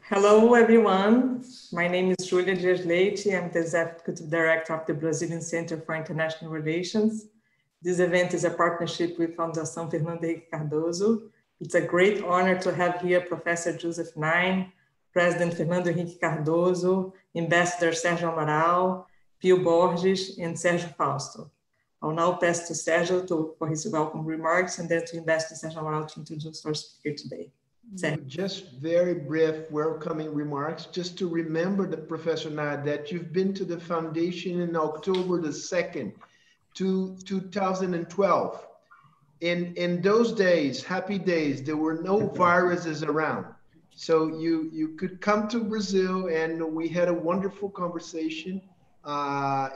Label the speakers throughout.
Speaker 1: Hello, everyone. My name is Julia Dias Leite. I'm the Executive Director of the Brazilian Center for International Relations. This event is a partnership with Fundação Fernando Henrique Cardoso. It's a great honor to have here Professor Joseph Nine, President Fernando Henrique Cardoso, Ambassador Sérgio Amaral, Pio Borges, and Sérgio Fausto. I'll now pass to Sérgio for his welcome remarks and then to Ambassador Sérgio Amaral to introduce our speaker today.
Speaker 2: Just very brief welcoming remarks, just to remember the Professor Nine that you've been to the foundation in October the 2nd, 2012. In those days, happy days, there were no viruses around. So you could come to Brazil and we had a wonderful conversation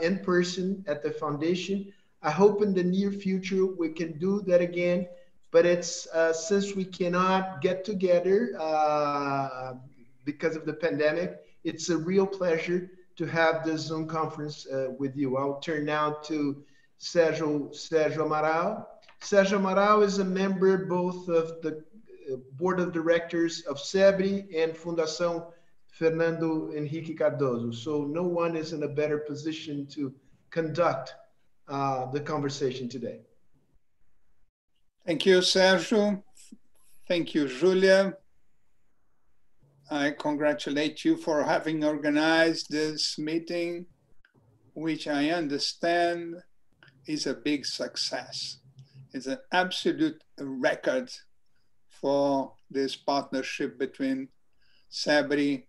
Speaker 2: in person at the foundation. I hope in the near future we can do that again. But it's since we cannot get together because of the pandemic, it's a real pleasure to have this Zoom conference with you. I'll turn now to Sérgio Amaral. Sérgio Amaral is a member both of the Board of Directors of SEBRE and Fundação Fernando Henrique Cardoso. So no one is in a better position to conduct the conversation today.
Speaker 3: Thank you, Sergio. Thank you, Julia. I congratulate you for having organized this meeting, which I understand is a big success. It's an absolute record for this partnership between SEBRE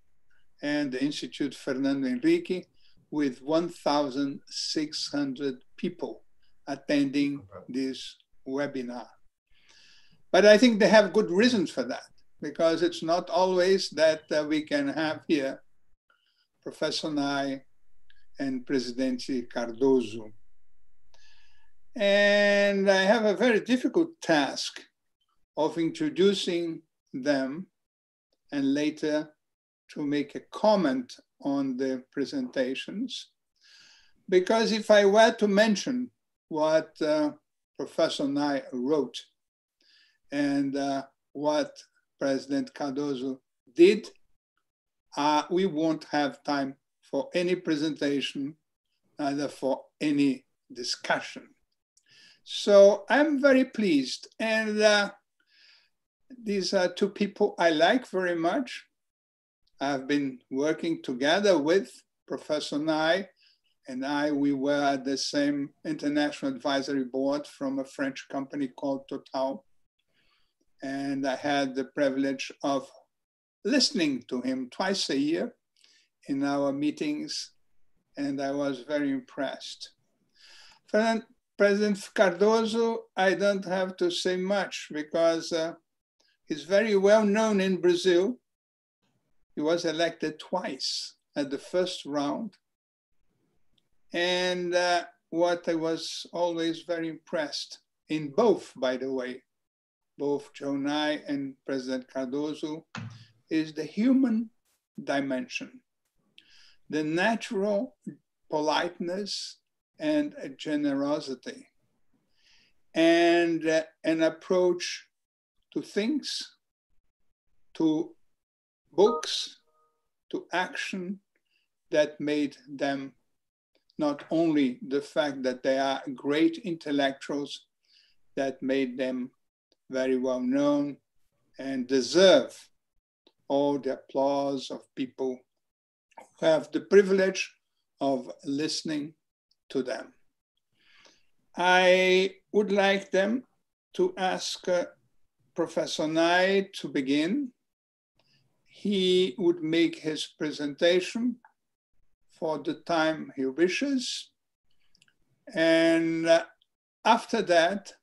Speaker 3: and the Institute Fernando Henrique, with 1,600 people attending this webinar. But I think they have good reasons for that, because it's not always that we can have here Professor Nine and Presidente Cardoso. And I have a very difficult task of introducing them and later to make a comment on the presentations. Because if I were to mention what Professor Nine wrote and what President Cardoso did, we won't have time for any presentation, neither for any discussion. So I'm very pleased. And these are two people I like very much. I've been working together with Professor Nine and we were at the same international advisory board from a French company called Total. And I had the privilege of listening to him twice a year in our meetings, and I was very impressed. President Cardoso, I don't have to say much because he's very well known in Brazil. He was elected twice at the first round. And what I was always very impressed in both, by the way, both Joe Nye and President Cardoso, is the human dimension, the natural politeness and generosity, and an approach to things, to books, to action that made them not only the fact that they are great intellectuals, that made them very well known and deserve all the applause of people who have the privilege of listening to them. I would like them to ask Professor Nine to begin. He would make his presentation for the time he wishes. And after that,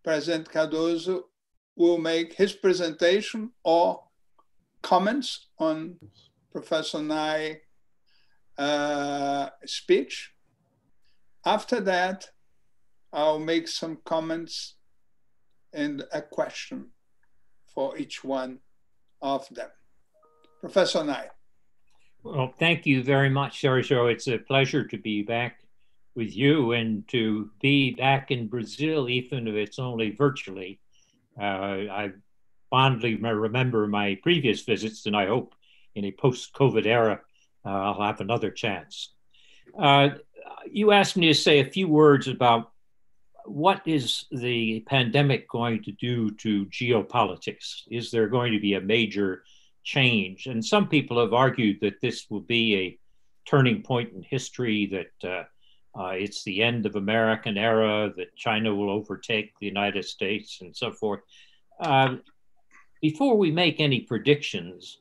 Speaker 3: President Cardoso will make his presentation or comments on Professor Nine's speech. After that, I'll make some comments and a question for each one of them. Professor Nine.
Speaker 4: Well, thank you very much, Sergio. It's a pleasure to be back with you and to be back in Brazil, even if it's only virtually. I fondly remember my previous visits, and I hope in a post-COVID era, I'll have another chance. You asked me to say a few words about what is the pandemic going to do to geopolitics? Is there going to be a major change? And some people have argued that this will be a turning point in history, that it's the end of American era, that China will overtake the United States and so forth. Before we make any predictions,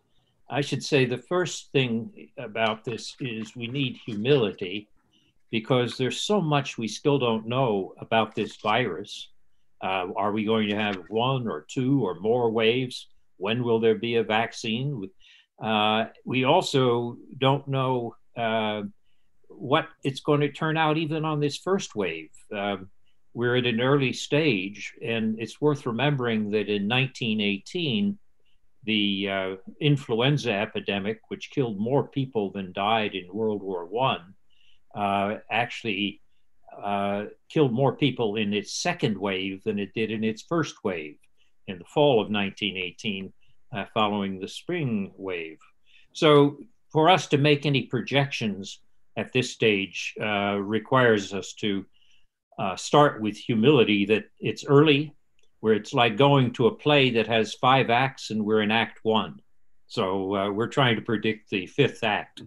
Speaker 4: I should say the first thing about this is we need humility, because there's so much we still don't know about this virus. Are we going to have one or two or more waves? When will there be a vaccine? We also don't know what it's going to turn out even on this first wave. We're at an early stage, and it's worth remembering that in 1918, the influenza epidemic, which killed more people than died in World War I, actually killed more people in its second wave than it did in its first wave in the fall of 1918, following the spring wave. So for us to make any projections at this stage requires us to start with humility, that it's early, where it's like going to a play that has 5 acts and we're in act 1. So we're trying to predict the 5th act.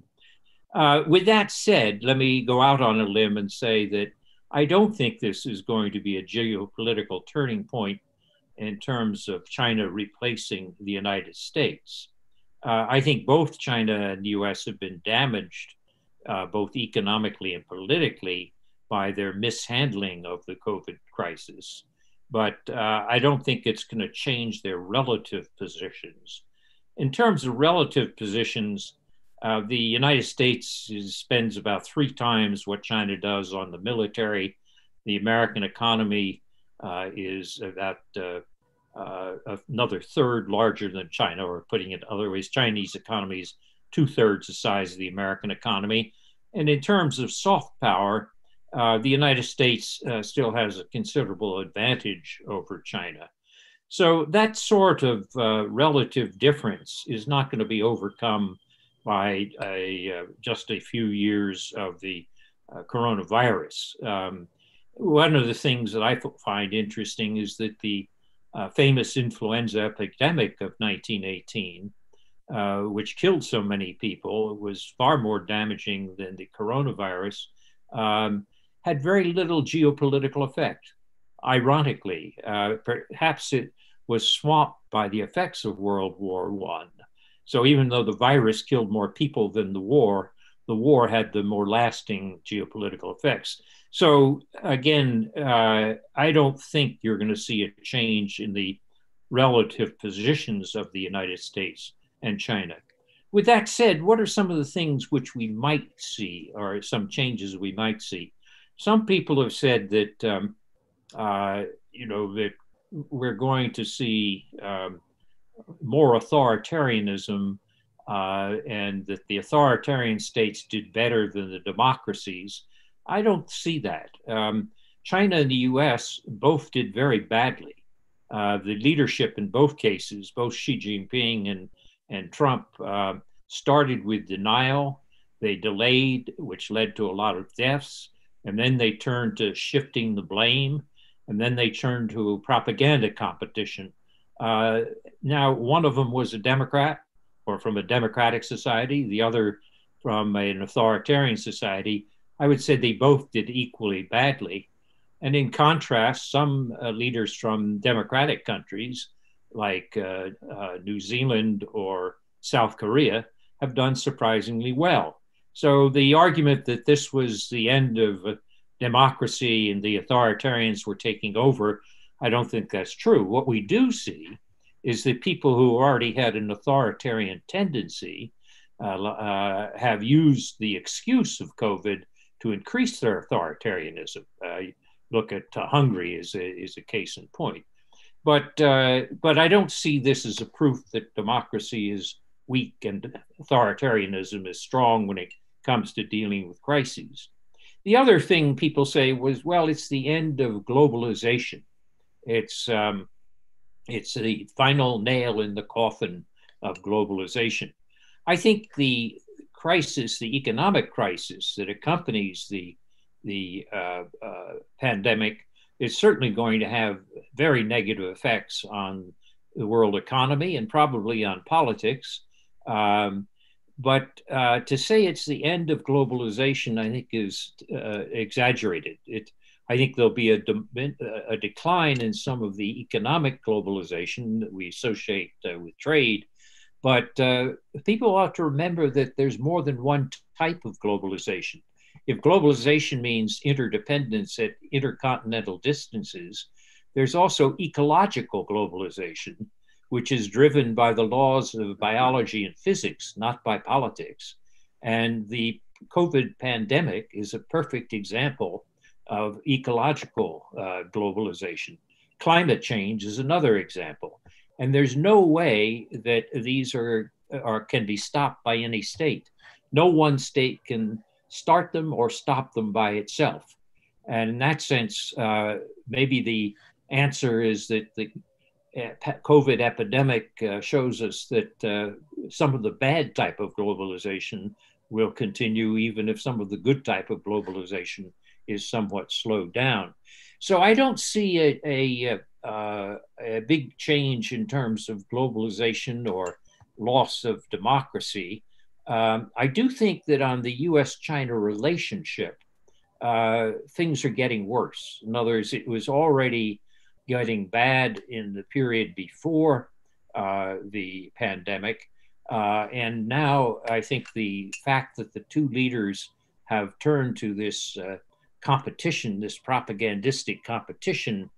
Speaker 4: With that said, let me go out on a limb and say that I don't think this is going to be a geopolitical turning point in terms of China replacing the United States. I think both China and the US have been damaged, both economically and politically, by their mishandling of the COVID crisis. But I don't think it's going to change their relative positions. In terms of relative positions, the United States spends about 3 times what China does on the military. The American economy is about another third larger than China, or putting it other ways, Chinese economy is 2/3 the size of the American economy. And in terms of soft power, the United States still has a considerable advantage over China. So that sort of relative difference is not going to be overcome by just a few years of the coronavirus. One of the things that I find interesting is that the famous influenza epidemic of 1918, which killed so many people, was far more damaging than the coronavirus, had very little geopolitical effect. Ironically, perhaps it was swamped by the effects of World War I. So even though the virus killed more people than the war had the more lasting geopolitical effects. So again, I don't think you're going to see a change in the relative positions of the United States and China. With that said, what are some of the things which we might see, or some changes we might see? Some people have said that, that we're going to see more authoritarianism, and that the authoritarian states did better than the democracies. I don't see that. China and the US both did very badly. The leadership in both cases, both Xi Jinping and Trump, started with denial. They delayed, which led to a lot of deaths. And then they turned to shifting the blame. And then they turned to propaganda competition. Now, one of them was a Democrat, or from a democratic society, the other from an authoritarian society. I would say they both did equally badly. And in contrast, some leaders from democratic countries like New Zealand or South Korea have done surprisingly well. So the argument that this was the end of democracy and the authoritarians were taking over, I don't think that's true. What we do see is that people who already had an authoritarian tendency have used the excuse of COVID to increase their authoritarianism. Look at Hungary is a case in point. But I don't see this as a proof that democracy is weak and authoritarianism is strong when it comes to dealing with crises. The other thing people say was, well, it's the end of globalization. It's the final nail in the coffin of globalization. I think the crisis, the economic crisis that accompanies the pandemic is certainly going to have very negative effects on the world economy and probably on politics. But to say it's the end of globalization, I think is exaggerated. I think there'll be a decline in some of the economic globalization that we associate with trade. But people ought to remember that there's more than one type of globalization. If globalization means interdependence at intercontinental distances, there's also ecological globalization, which is driven by the laws of biology and physics, not by politics. And the COVID pandemic is a perfect example of ecological globalization. Climate change is another example. And there's no way that these can be stopped by any state. No one state can start them or stop them by itself. And in that sense, maybe the answer is that the COVID epidemic shows us that some of the bad type of globalization will continue, even if some of the good type of globalization is somewhat slowed down. So I don't see a big change in terms of globalization or loss of democracy. I do think that on the US-China relationship, things are getting worse. In other words, it was already getting bad in the period before the pandemic. And now I think the fact that the two leaders have turned to this competition, this propagandistic competition,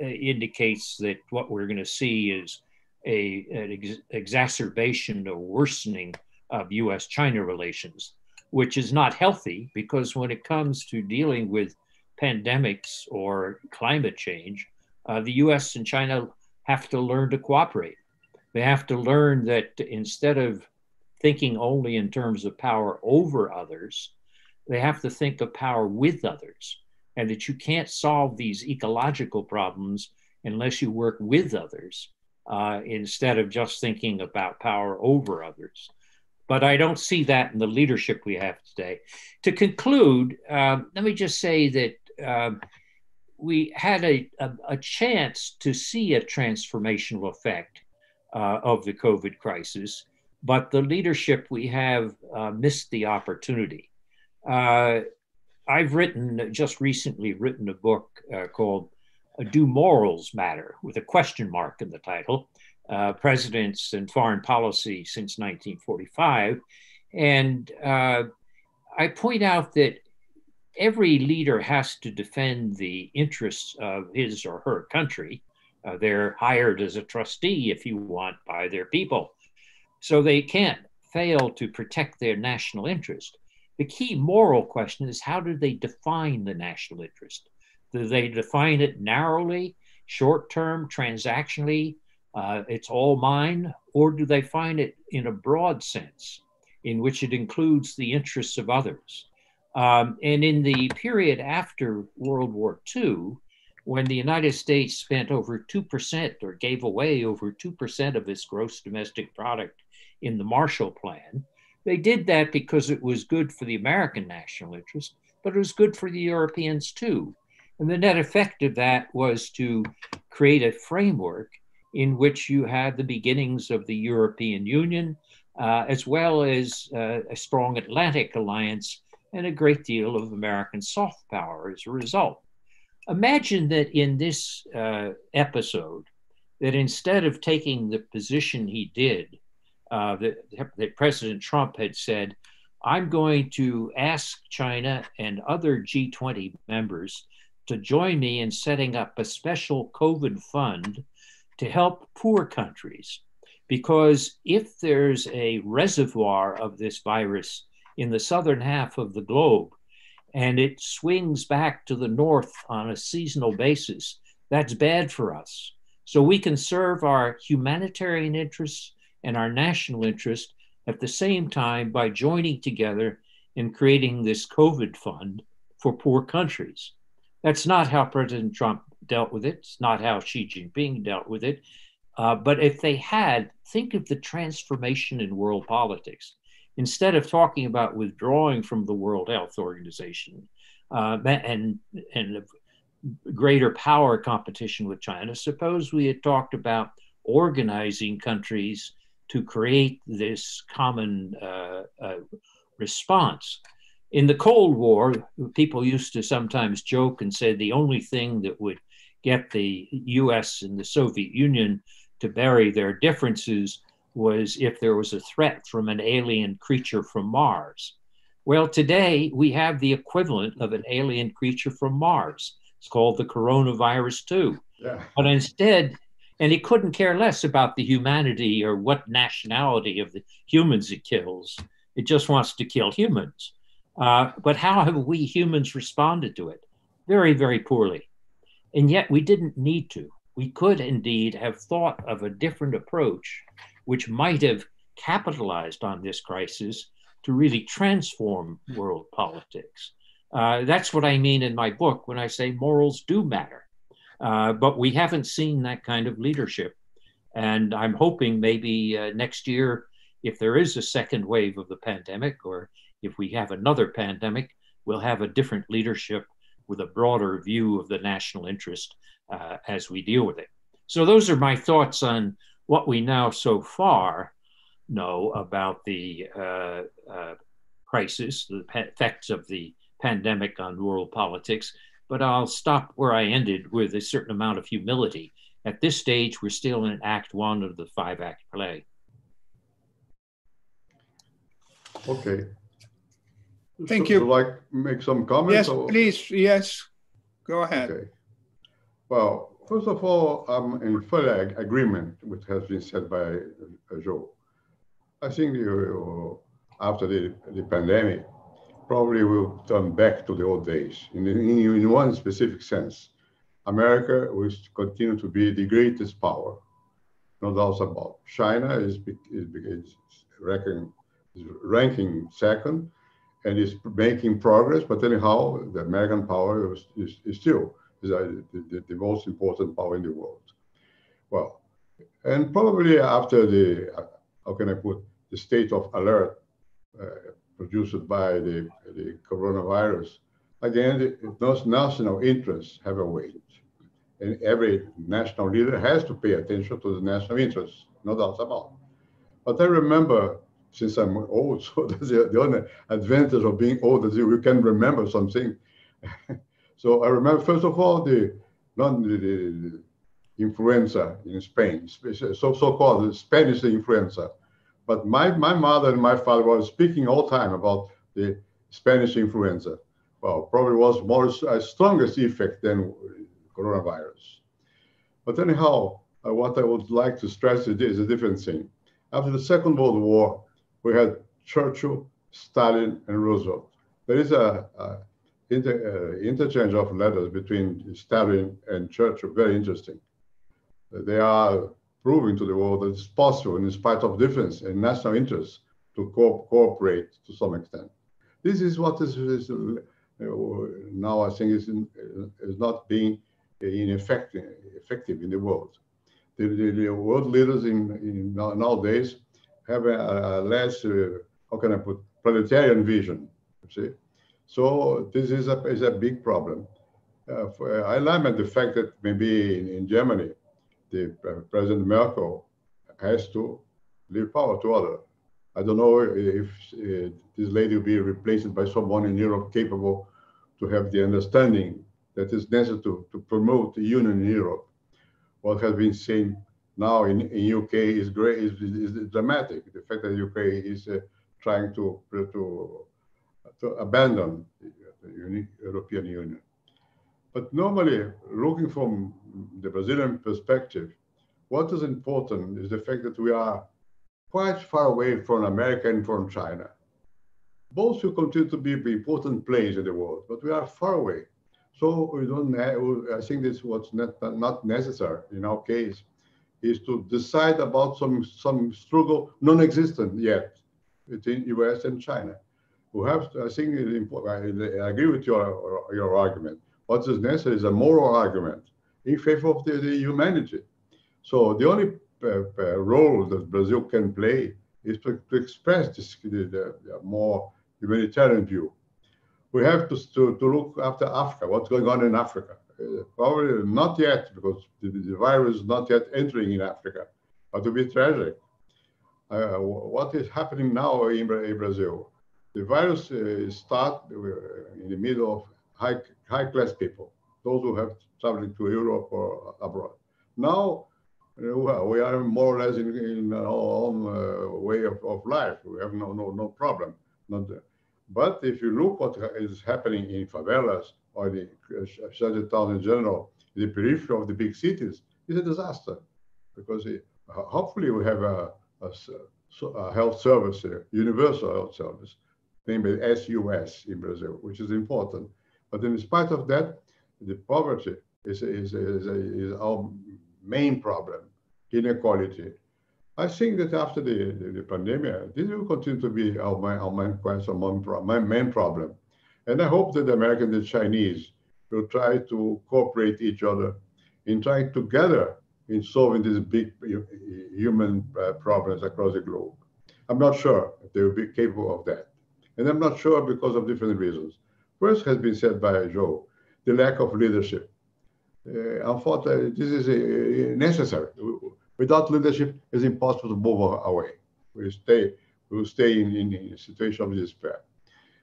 Speaker 4: indicates that what we're going to see is an exacerbation or worsening of US-China relations, which is not healthy, because when it comes to dealing with pandemics or climate change, the US and China have to learn to cooperate. They have to learn that instead of thinking only in terms of power over others, they have to think of power with others, and that you can't solve these ecological problems unless you work with others, instead of just thinking about power over others. But I don't see that in the leadership we have today. To conclude, let me just say that we had a chance to see a transformational effect of the COVID crisis, but the leadership we have missed the opportunity. I've just recently written a book called Do Morals Matter, with a question mark in the title, Presidents and Foreign Policy since 1945. And I point out that every leader has to defend the interests of his or her country. They're hired as a trustee, if you want, by their people. So they can't fail to protect their national interest. The key moral question is, how do they define the national interest? Do they define it narrowly, short-term, transactionally, it's all mine? Or do they find it in a broad sense, in which it includes the interests of others? And in the period after World War II, when the United States spent over 2% or gave away over 2% of its gross domestic product in the Marshall Plan, they did that because it was good for the American national interest, but it was good for the Europeans too. And the net effect of that was to create a framework in which you had the beginnings of the European Union, as well as a strong Atlantic alliance and a great deal of American soft power as a result. Imagine that in this episode, that instead of taking the position he did, that President Trump had said, I'm going to ask China and other G20 members to join me in setting up a special COVID fund to help poor countries. Because if there's a reservoir of this virus in the southern half of the globe, and it swings back to the north on a seasonal basis, that's bad for us. So we can serve our humanitarian interests and our national interest at the same time by joining together and creating this COVID fund for poor countries. That's not how President Trump dealt with it. It's not how Xi Jinping dealt with it. But if they had, think of the transformation in world politics. Instead of talking about withdrawing from the World Health Organization and greater power competition with China, suppose we had talked about organizing countries to create this common response. In the Cold War, people used to sometimes joke and say the only thing that would get the US and the Soviet Union to bury their differences was if there was a threat from an alien creature from Mars. Well, today we have the equivalent of an alien creature from Mars. It's called the coronavirus too.
Speaker 5: Yeah.
Speaker 4: But instead, and he couldn't care less about the humanity or what nationality of the humans it kills. It just wants to kill humans. But how have we humans responded to it? Very, very poorly. And yet we didn't need to. We could indeed have thought of a different approach, which might have capitalized on this crisis to really transform world politics. That's what I mean in my book when I say morals do matter. But we haven't seen that kind of leadership. And I'm hoping maybe next year, if there is a second wave of the pandemic, or if we have another pandemic, we'll have a different leadership with a broader view of the national interest as we deal with it. So those are my thoughts on what we now so far know about the crisis, the effects of the pandemic on world politics. But I'll stop where I ended with a certain amount of humility. At this stage, we're still in Act 1 of the 5-act play.
Speaker 5: Okay.
Speaker 3: Thank you.
Speaker 5: Would you like to make some comments?
Speaker 3: Yes,
Speaker 5: or?
Speaker 3: please. Yes, go ahead.
Speaker 5: Okay. Well, first of all, I'm in full agreement with what has been said by Joe. I think after the pandemic, probably we'll turn back to the old days in one specific sense. America will continue to be the greatest power, no doubt about. China is ranking second and is making progress, but anyhow, the American power is still the most important power in the world. Well, and probably after the, how can I put, the state of alert produced by the coronavirus, again, those national interests have a weight. And every national leader has to pay attention to the national interests, no doubt about it. But I remember, since I'm old, so that's the only advantage of being old is you can remember something. So I remember, first of all, the influenza in Spain, so-called the Spanish influenza. But my mother and my father were speaking all the time about the Spanish influenza. Well, probably was more strongest effect than coronavirus. But anyhow, what I would like to stress is a different thing. After the Second World War, we had Churchill, Stalin, and Roosevelt. There is a interchange of letters between Stalin and Churchill, very interesting. They are proving to the world that it's possible, in spite of difference in national interests, to cooperate to some extent. This is what is now I think is not being effective in the world. The world leaders in nowadays have a less, how can I put, planetarian vision, you see? So this is a big problem. I lament the fact that maybe in Germany, the President Merkel has to leave power to others. I don't know if this lady will be replaced by someone in Europe capable to have the understanding that is necessary to promote the union in Europe. What has been seen now in UK is great, is dramatic. The fact that UK is trying to abandon the European Union. But normally, looking from the Brazilian perspective, what is important is the fact that we are quite far away from America and from China. Both will continue to be important players in the world, but we are far away. So we don't have, I think this what's not necessary in our case is to decide about some struggle non-existent yet between US and China. We have to, I think it's important, I agree with your argument. What is necessary is a moral argument in favor of the humanity. So the only role that Brazil can play is to express this, the more humanitarian view. We have to look after Africa, what's going on in Africa. Probably not yet, because the virus is not yet entering in Africa, but it will be tragic. What is happening now in Brazil? The virus starts in the middle of high-class people, those who have traveling to Europe or abroad. Now, we are more or less in our own way of life. We have no problem. But if you look what is happening in favelas or the shanty towns in general, the periphery of the big cities, is a disaster. Because hopefully we have a health service, a universal health service, named SUS in Brazil, which is important. But in spite of that, the poverty is our main problem, inequality. I think that after the pandemic, this will continue to be our main question, my main problem. And I hope that the Americans and the Chinese will try to cooperate each other in trying together in solving these big human problems across the globe. I'm not sure if they will be capable of that. And I'm not sure because of different reasons. First has been said by Joe, the lack of leadership. Unfortunately, this is necessary. Without leadership, it's impossible to move away. We will stay in a situation of despair.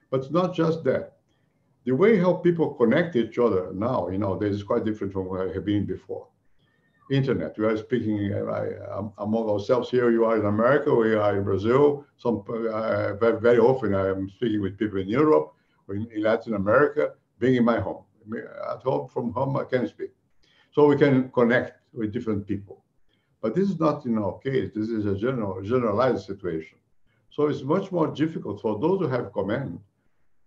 Speaker 5: But it's not just that. The way how people connect each other now, nowadays is quite different from what it had been before. Internet, we are speaking among ourselves here. You are in America, we are in Brazil. Very often I am speaking with people in Europe, or in Latin America, being in my home. At home, from home, I can speak. So we can connect with different people. But this is not in our case. This is a generalized situation. So it's much more difficult for those who have command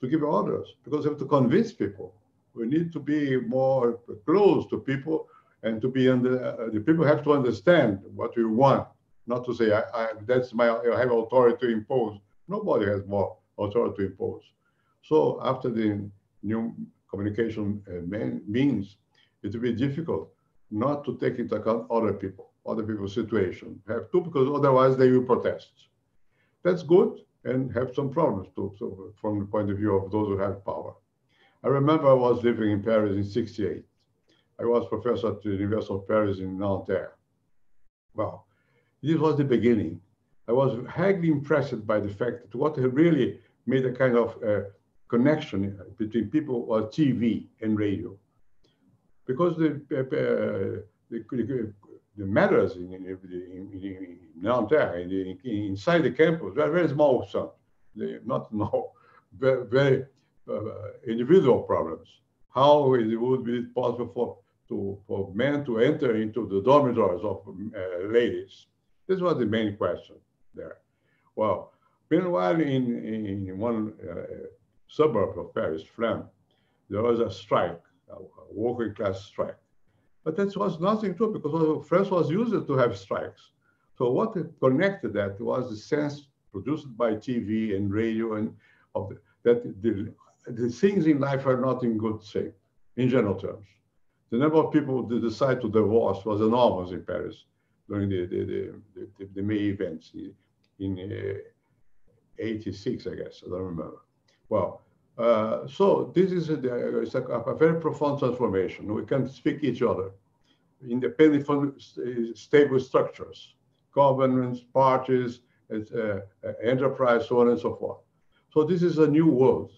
Speaker 5: to give orders, because we have to convince people. We need to be more close to people, and to be the people have to understand what we want, not to say, I have authority to impose. Nobody has more authority to impose. So after the new communication means, it will be difficult not to take into account other people's situation. Have to, because otherwise they will protest. That's good, and have some problems too, so from the point of view of those who have power. I remember I was living in Paris in '68. I was professor at the University of Paris in Nanterre. Well, this was the beginning. I was highly impressed by the fact that what really made a kind of connection between people was TV and radio. Because the matters in Nanterre, inside the campus, were very small stuff. Very individual problems. How it would be possible for men to enter into the dormitories of ladies. This was the main question there. Well, meanwhile, in one suburb of Paris, Flem, there was a strike, a working class strike. But that was nothing true, because France was used to have strikes. So what connected that was the sense produced by TV and radio, and that the things in life are not in good shape, in general terms. The number of people that decide to divorce was enormous in Paris during the May events in '86, I guess. I don't remember. Well, so this is a very profound transformation. We can speak each other, independent from stable structures, governments, parties, enterprise, so on and so forth. So this is a new world.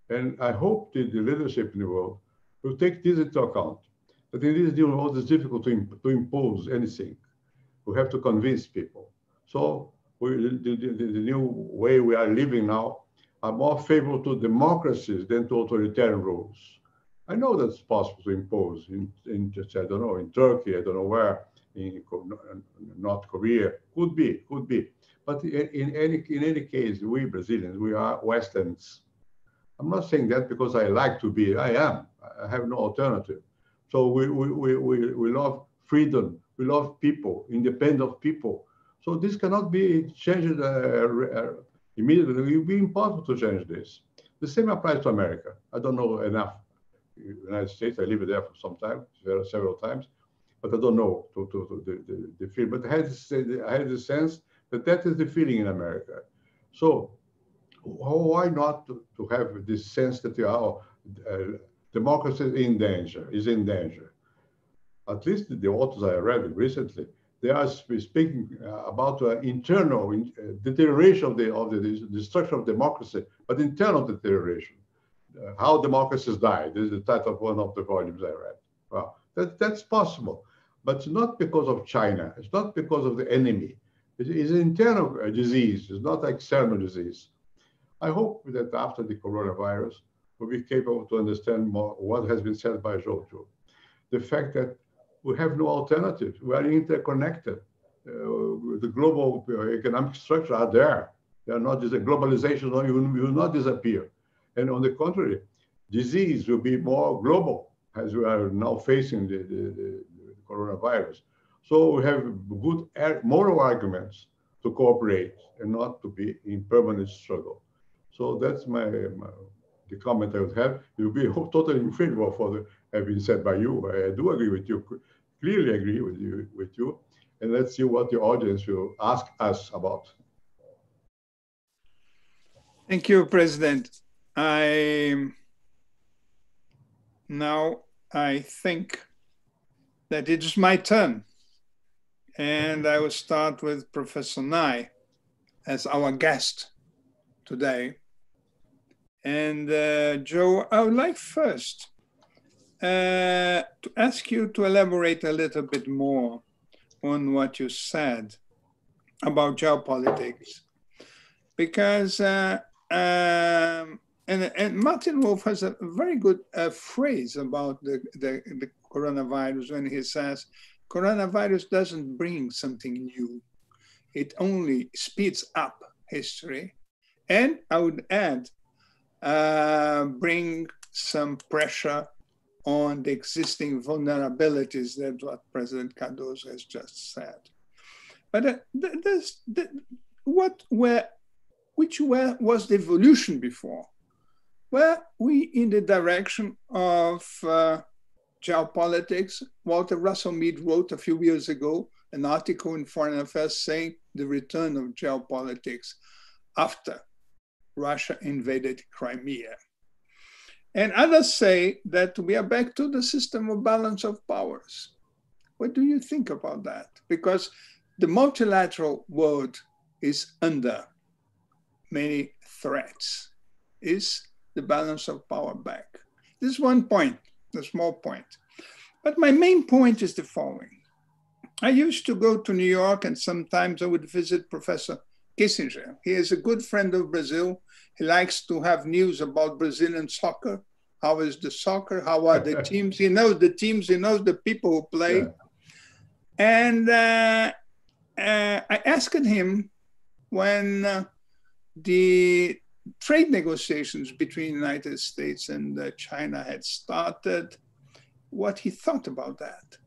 Speaker 5: And I hope that the leadership in the world will take this into account, that in this new world it's difficult to impose anything. We have to convince people. So the new way we are living now are more favorable to democracies than to authoritarian rules. I know that's possible to impose in I don't know, in Turkey, I don't know where, in North Korea, could be. But in any case, we Brazilians, we are Westerns. I'm not saying that because I like to be, I am. I have no alternative. So we love freedom, we love people, independent people. So this cannot be changed immediately. It will be impossible to change this. The same applies to America. I don't know enough. United States, I lived there for some time, several times. but I don't know the feel. But I had the sense that that is the feeling in America. So why not to have this sense that our democracy is in danger? At least the authors I read recently, they are speaking about internal deterioration of the destruction of democracy, but internal deterioration. How democracies die. This is the title of one of the volumes I read. Well, that's possible, but it's not because of China. It's not because of the enemy. It's an internal disease. It's not an external disease. I hope that after the coronavirus, we'll be capable to understand more what has been said by Jojo. The fact that we have no alternative. We are interconnected. The global economic structure are there. They are not just a globalization, will not disappear. And on the contrary, disease will be more global as we are now facing the coronavirus. So we have good moral arguments to cooperate and not to be in permanent struggle. So that's the comment I would have. It will be totally in favor of what have been said by you. I do agree with you, clearly agree with you. And let's see what the audience will ask us about.
Speaker 3: Thank you, President. Now I think that it is my turn. And I will start with Professor Nye as our guest today. And Joe, I would like first to ask you to elaborate a little bit more on what you said about geopolitics. Because, and Martin Wolf has a very good phrase about the coronavirus when he says, coronavirus doesn't bring something new. It only speeds up history. And I would add, bring some pressure on the existing vulnerabilities that what President Cardoso has just said. But which was the evolution before? Were we in the direction of geopolitics? Walter Russell Mead wrote a few years ago an article in Foreign Affairs saying the return of geopolitics after Russia invaded Crimea. And others say that we are back to the system of balance of powers. What do you think about that? Because the multilateral world is under many threats. Is the balance of power back? This is one point, a small point. But my main point is the following. I used to go to New York and sometimes I would visit Professor Kissinger. He is a good friend of Brazil. He likes to have news about Brazilian soccer. How is the soccer? How are the teams? He knows the teams, he knows the people who play. Yeah. And I asked him when the trade negotiations between the United States and China had started, what he thought about that.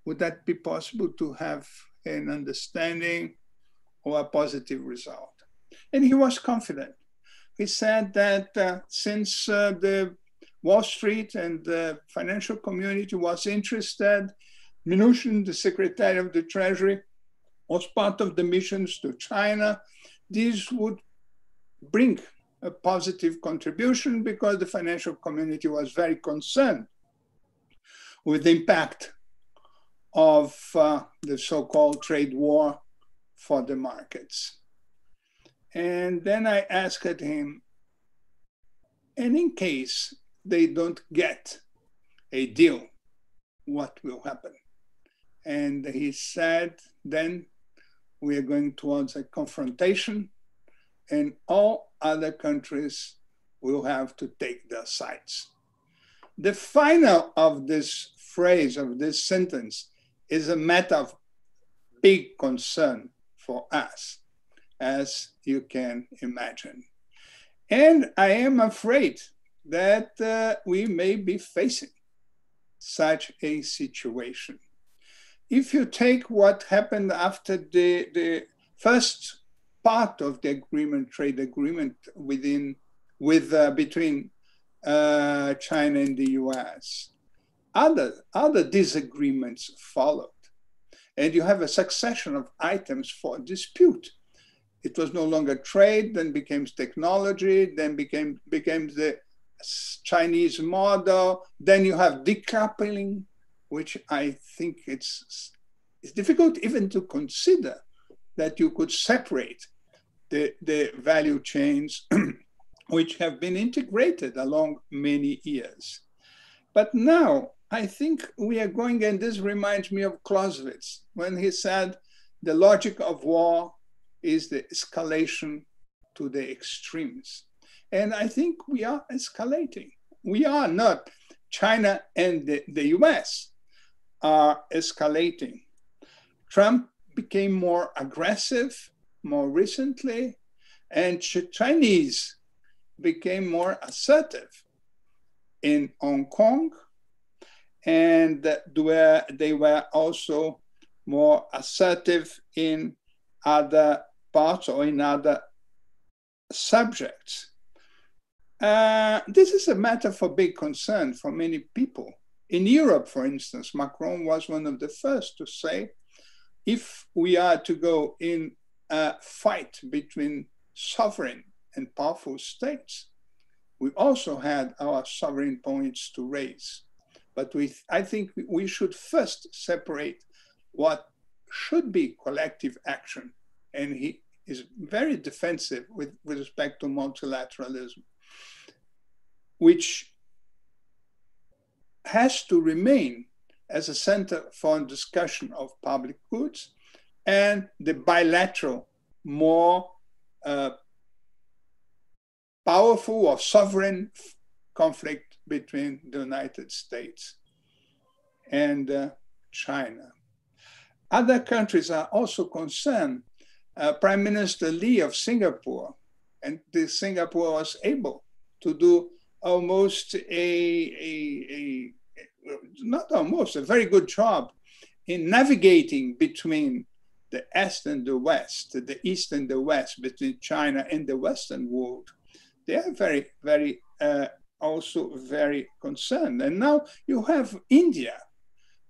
Speaker 3: Would that be possible to have an understanding or a positive result? And he was confident. He said that since the Wall Street and the financial community was interested, Mnuchin, the Secretary of the Treasury, was part of the missions to China. These would bring a positive contribution because the financial community was very concerned with the impact of the so-called trade war for the markets. And then I asked him, and in case they don't get a deal, what will happen? And he said, then we are going towards a confrontation and all other countries will have to take their sides. The final of this phrase, of this sentence, is a matter of big concern for us, as you can imagine. And I am afraid that we may be facing such a situation. If you take what happened after the first part of the agreement, trade agreement between China and the US, other disagreements followed. And you have a succession of items for dispute. It was no longer trade, then became technology, then became the Chinese model. Then you have decoupling, which I think it's difficult even to consider that you could separate the value chains which have been integrated along many years. But now I think we are going, and this reminds me of Clausewitz when he said the logic of war is the escalation to the extremes. And I think we are escalating. We are not. China and the US are escalating. Trump became more aggressive more recently, and Chinese became more assertive in Hong Kong, and they were also more assertive in other parts or in other subjects. This is a matter for big concern for many people. In Europe, for instance, Macron was one of the first to say, if we are to go in a fight between sovereign and powerful states, we also had our sovereign points to raise. But I think we should first separate what should be collective action. And he is very defensive with respect to multilateralism, which has to remain as a center for discussion of public goods, and the bilateral, more powerful or sovereign conflict between the United States and China. Other countries are also concerned. Prime Minister Lee of Singapore, and Singapore was able to do almost a very good job in navigating between the East and the West, the East and the West, between China and the Western world. They are very, also very concerned. And now you have India,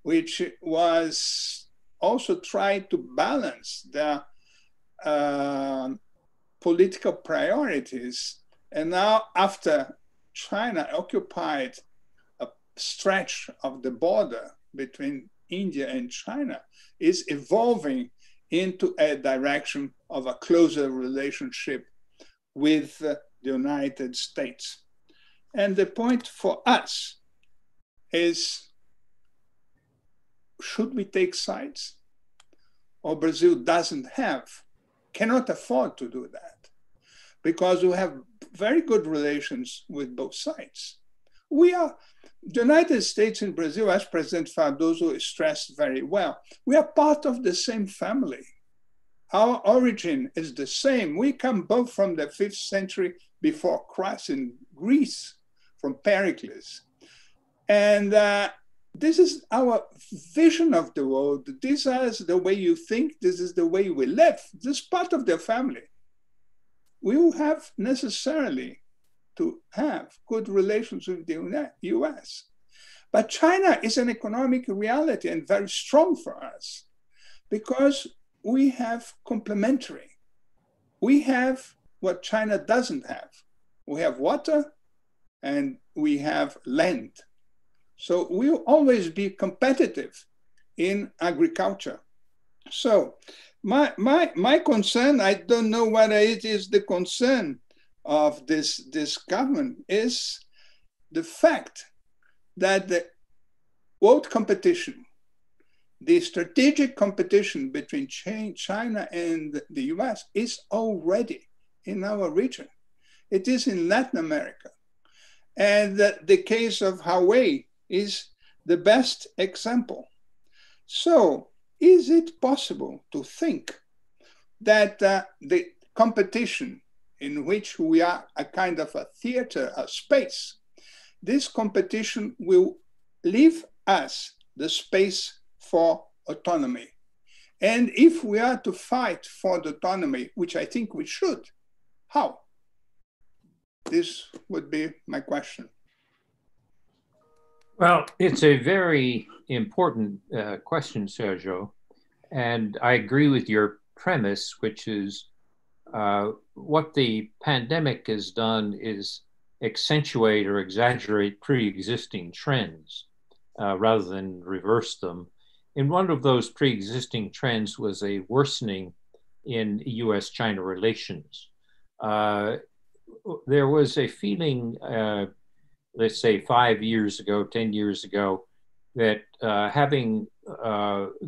Speaker 3: which was also trying to balance their political priorities. And now, after China occupied a stretch of the border between India and China, is evolving into a direction of a closer relationship with the United States. And the point for us is, should we take sides? Or Brazil cannot afford to do that, because we have very good relations with both sides. The United States and Brazil, as President Cardoso stressed very well, we are part of the same family. Our origin is the same. We come both from the 5th century before Christ in Greece, from Pericles. And this is our vision of the world. This is the way you think. This is the way we live. This is part of the family. We will have necessarily to have good relations with the US. But China is an economic reality and very strong for us, because we have complementary. We have what China doesn't have. We have water and we have land. So we'll always be competitive in agriculture. So my concern, I don't know whether it is the concern of this government, is the fact that the world competition, the strategic competition between China and the US, is already in our region. It is in Latin America. And the case of Huawei is the best example. So is it possible to think that the competition in which we are a kind of a theater, a space, this competition will leave us the space for autonomy? And if we are to fight for the autonomy, which I think we should, how? This would be my question.
Speaker 4: Well, it's a very important question, Sergio. And I agree with your premise, which is what the pandemic has done is accentuate or exaggerate pre-existing trends rather than reverse them. And one of those pre-existing trends was a worsening in US-China relations. There was a feeling, let's say 5 years ago, 10 years ago, that having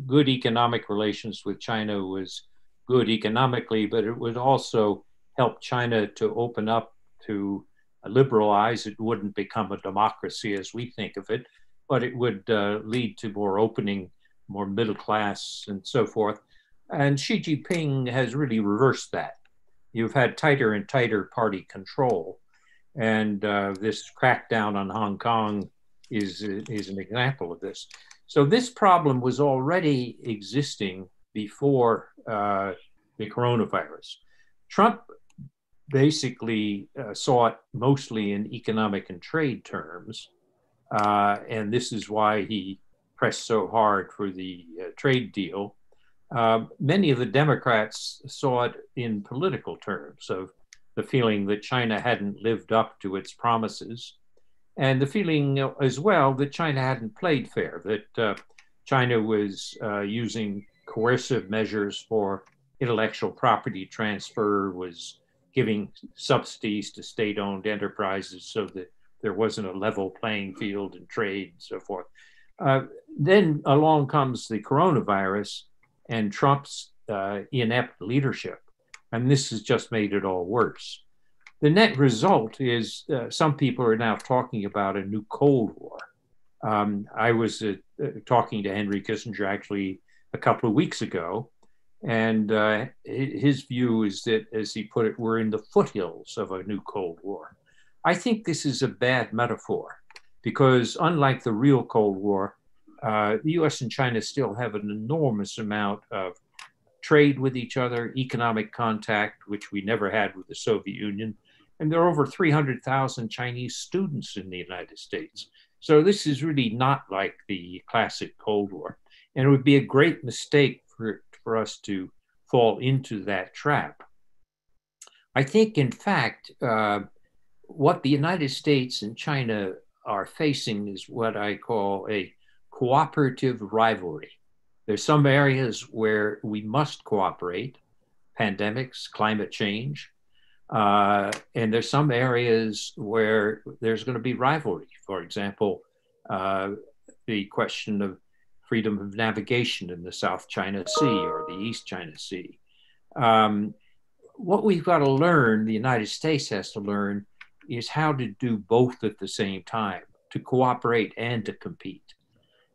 Speaker 4: good economic relations with China was good economically, but it would also help China to open up, to liberalize. It wouldn't become a democracy as we think of it, but it would lead to more opening, more middle class, and so forth. And Xi Jinping has really reversed that. You've had tighter and tighter party control. And this crackdown on Hong Kong is an example of this. So this problem was already existing before the coronavirus. Trump basically saw it mostly in economic and trade terms. And this is why he pressed so hard for the trade deal. Many of the Democrats saw it in political terms of the feeling that China hadn't lived up to its promises, and the feeling as well that China hadn't played fair, that China was using coercive measures for intellectual property transfer, was giving subsidies to state-owned enterprises so that there wasn't a level playing field in trade and so forth. Then along comes the coronavirus and Trump's inept leadership. And this has just made it all worse. The net result is some people are now talking about a new Cold War. I was talking to Henry Kissinger actually a couple of weeks ago, and his view is that, as he put it, we're in the foothills of a new Cold War. I think this is a bad metaphor because unlike the real Cold War, the US and China still have an enormous amount of trade with each other, economic contact, which we never had with the Soviet Union. And there are over 300,000 Chinese students in the United States. So this is really not like the classic Cold War. And it would be a great mistake for us to fall into that trap. I think, in fact, what the United States and China are facing is what I call a cooperative rivalry. There's some areas where we must cooperate, pandemics, climate change, and there's some areas where there's going to be rivalry. For example, the question of freedom of navigation in the South China Sea or the East China Sea. What we've got to learn, the United States has to learn, is how to do both at the same time, to cooperate and to compete.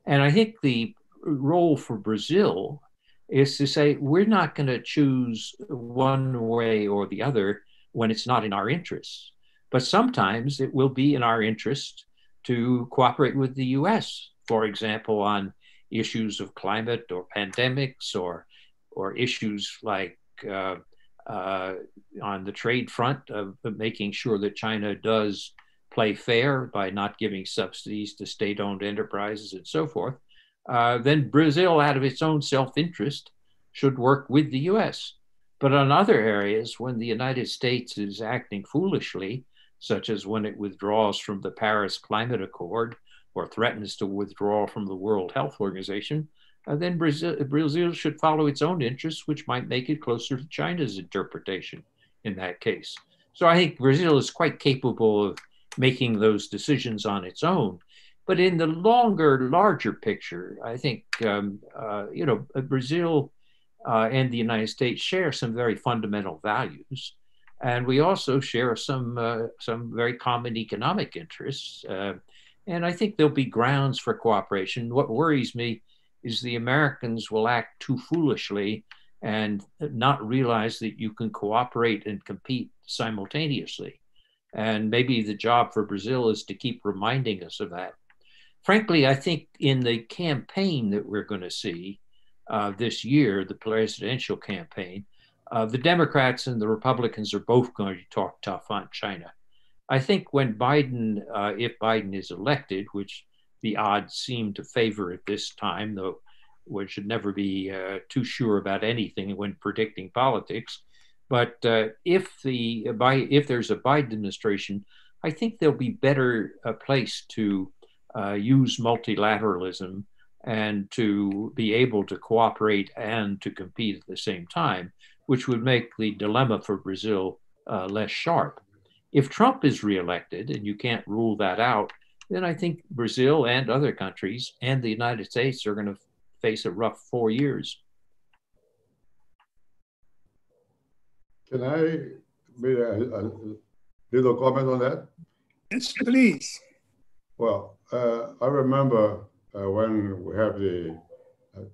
Speaker 4: And I think the role for Brazil is to say, we're not going to choose one way or the other when it's not in our interests. But sometimes it will be in our interest to cooperate with the US, for example, on issues of climate or pandemics or issues like on the trade front of making sure that China does play fair by not giving subsidies to state-owned enterprises and so forth. Then Brazil, out of its own self-interest, should work with the US. But on other areas, when the United States is acting foolishly, such as when it withdraws from the Paris Climate Accord or threatens to withdraw from the World Health Organization, then Brazil should follow its own interests, which might make it closer to China's interpretation in that case. So I think Brazil is quite capable of making those decisions on its own. But in the longer, larger picture, I think Brazil and the United States share some very fundamental values, and we also share some very common economic interests. And I think there'll be grounds for cooperation. What worries me is the Americans will act too foolishly and not realize that you can cooperate and compete simultaneously. And maybe the job for Brazil is to keep reminding us of that. Frankly, I think in the campaign that we're going to see this year, the presidential campaign, the Democrats and the Republicans are both going to talk tough on China. I think when Biden, if Biden is elected, which the odds seem to favor it this time, though one should never be too sure about anything when predicting politics. But if there's a Biden administration, I think they'll be better placed to use multilateralism and to be able to cooperate and to compete at the same time, which would make the dilemma for Brazil less sharp. If Trump is reelected, and you can't rule that out, then I think Brazil and other countries and the United States are going to face a rough 4 years.
Speaker 5: Can I make a little comment on that?
Speaker 3: Yes, please.
Speaker 5: Well, I remember when we have the,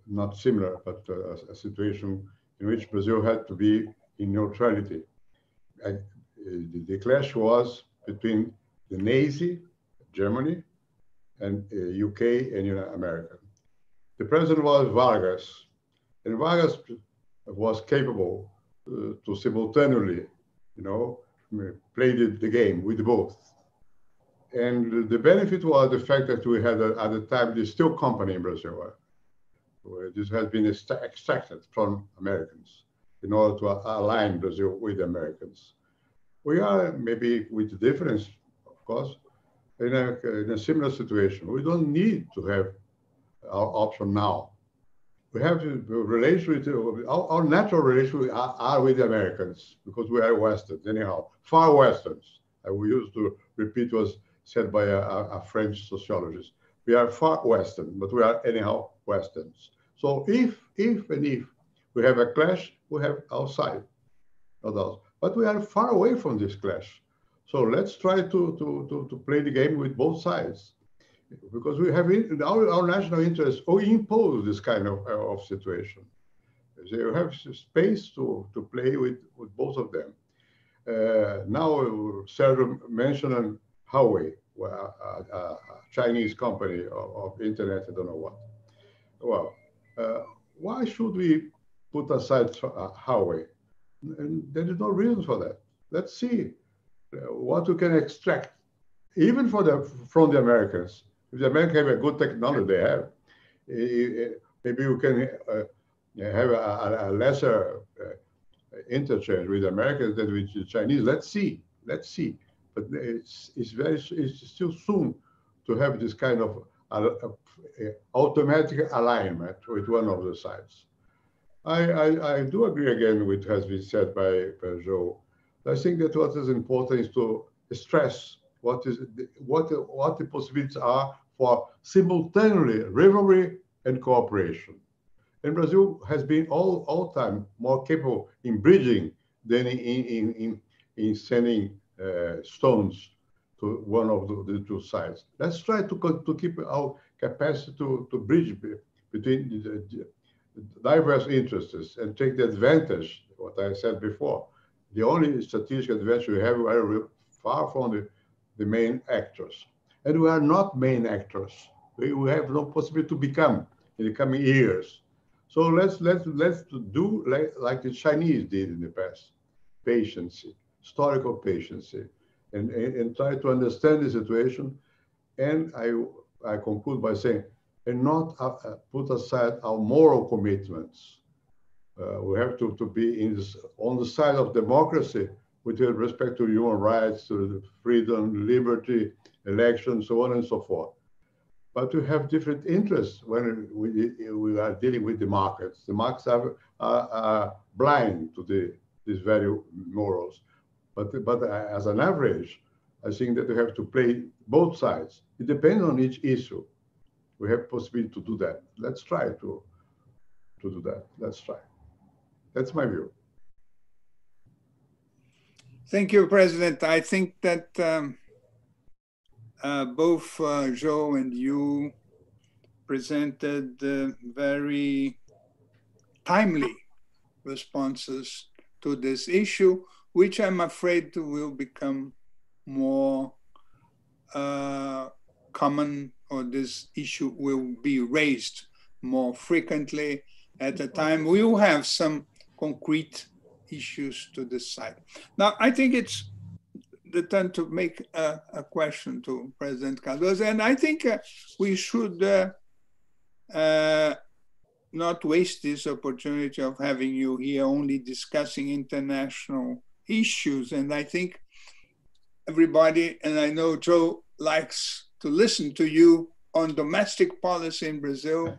Speaker 5: not similar, but a situation in which Brazil had to be in neutrality. The clash was between the Nazi, Germany, and UK and America. The president was Vargas, and Vargas was capable to simultaneously, play the game with both. And the benefit was the fact that we had at the time the steel company in Brazil, where this has been extracted from Americans in order to align Brazil with the Americans. We are maybe with the difference, of course, in a similar situation. We don't need to have our option now. We have to relate with our natural relations are with the Americans because we are Westerns, anyhow, far Westerns. We used to repeat was said by a French sociologist. We are far Western, but we are anyhow Westerns. So if we have a clash, we have our side, no doubt. But we are far away from this clash. So let's try to play the game with both sides, because we have our national interests impose this kind of situation. So you have space to play with both of them. Now, Sergio mentioned Huawei, a Chinese company of internet, I don't know what. Well, why should we put aside Huawei? And there is no reason for that. Let's see what we can extract, even from the Americans. If the Americans have a good technology, they have, maybe we can have a lesser interchange with the Americans than with the Chinese. Let's see. But it's still soon to have this kind of automatic alignment with one of the sides. I do agree again with what has been said by Joe. I think that what is important is to stress what the possibilities are for simultaneously rivalry and cooperation. And Brazil has been all time more capable in bridging than in sending stones to one of the two sides. Let's try to keep our capacity to bridge between the diverse interests and take the advantage, what I said before. The only strategic advantage we have are far from the main actors. And we are not main actors. We have no possibility to become in the coming years. So let's do like the Chinese did in the past. Patience, historical patience, and try to understand the situation. And I conclude by saying, and not put aside our moral commitments. We have to be on the side of democracy with respect to human rights, to freedom, liberty, elections, so on and so forth. But we have different interests when we are dealing with the markets. The markets are blind to these very morals. But as an average, I think that we have to play both sides. It depends on each issue. We have possibility to do that. Let's try to do that. Let's try. That's my view.
Speaker 3: Thank you, President. I think that both Joe and you presented very timely responses to this issue, which I'm afraid will become more common, or this issue will be raised more frequently at a time. We will have some concrete issues to decide. Now, I think it's the turn to make a question to President Cardoso. And I think we should not waste this opportunity of having you here only discussing international issues. And I think everybody, and I know Joe likes to listen to you on domestic policy in Brazil.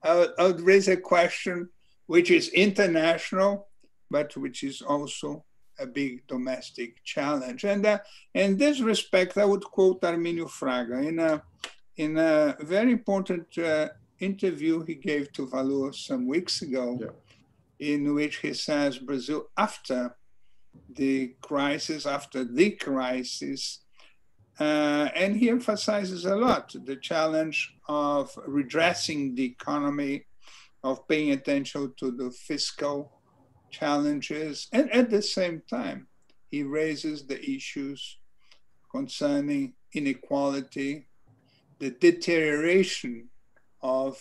Speaker 3: I would raise a question which is international, but which is also a big domestic challenge. And in this respect, I would quote Arminio Fraga in a very important interview he gave to Valor some weeks ago, in which he says Brazil, after the crisis, and he emphasizes a lot the challenge of redressing the economy, of paying attention to the fiscal challenges, and at the same time, he raises the issues concerning inequality, the deterioration of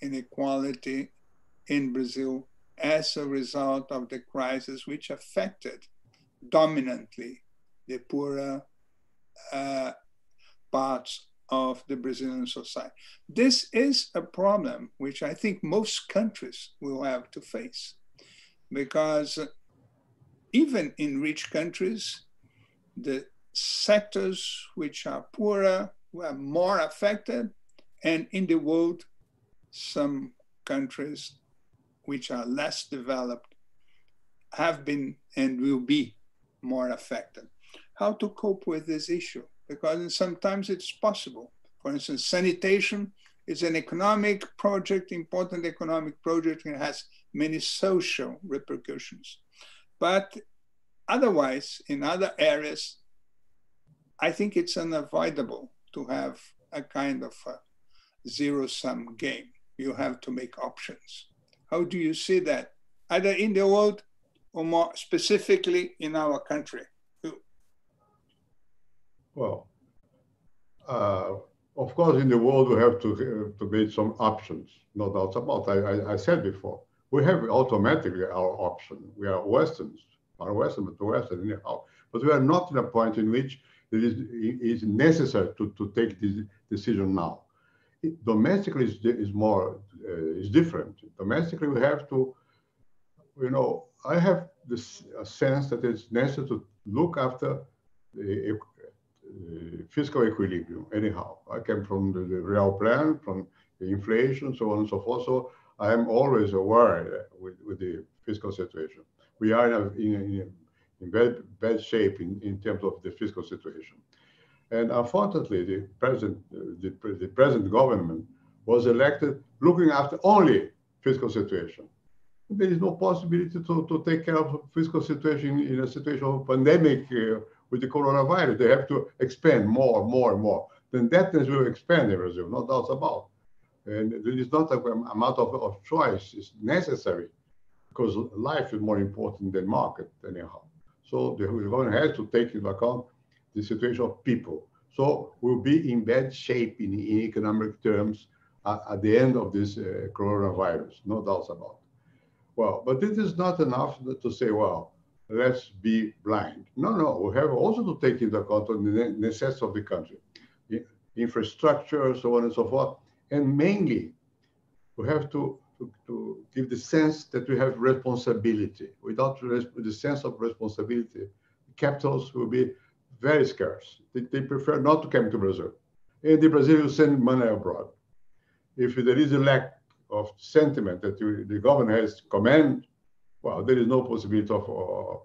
Speaker 3: inequality in Brazil as a result of the crisis, which affected dominantly the poorer parts of the Brazilian society. This is a problem which I think most countries will have to face, because even in rich countries, the sectors which are poorer were more affected, and in the world, some countries which are less developed have been and will be more affected. How to cope with this issue? Because sometimes it's possible. For instance, sanitation is an economic project, important economic project, and has many social repercussions. But otherwise, in other areas, I think it's unavoidable to have a kind of a zero-sum game. You have to make options. How do you see that, either in the world or more specifically in our country?
Speaker 5: Well, of course, in the world, we have to make some options, no doubt about it. I said before, we have automatically our option. We are Westerns, but Western anyhow. But we are not in a point in which it is necessary to take this decision now. Domestically is different. Domestically, we have to, I have this sense that it's necessary to look after the fiscal equilibrium anyhow. I came from the real plan, from the inflation, so on and so forth. So I am always aware with the fiscal situation. We are in very bad shape in terms of the fiscal situation. And unfortunately, the present government was elected looking after only fiscal situation. There is no possibility to take care of fiscal situation in a situation of pandemic with the coronavirus. They have to expand more and more. The indebtedness will expand in Brazil, no doubt about. And there is not a amount of choice. It's necessary because life is more important than market anyhow. So the government has to take into account the situation of people. So we'll be in bad shape in economic terms at the end of this coronavirus, no doubts about it. Well, but this is not enough to say, well, let's be blind. No, we have also to take into account the necessities of the country, infrastructure, so on and so forth. And mainly, we have to give the sense that we have responsibility. Without the sense of responsibility, capitals will be very scarce. They prefer not to come to Brazil. And the Brazilians send money abroad. If there is a lack of sentiment that the government has command, well, there is no possibility of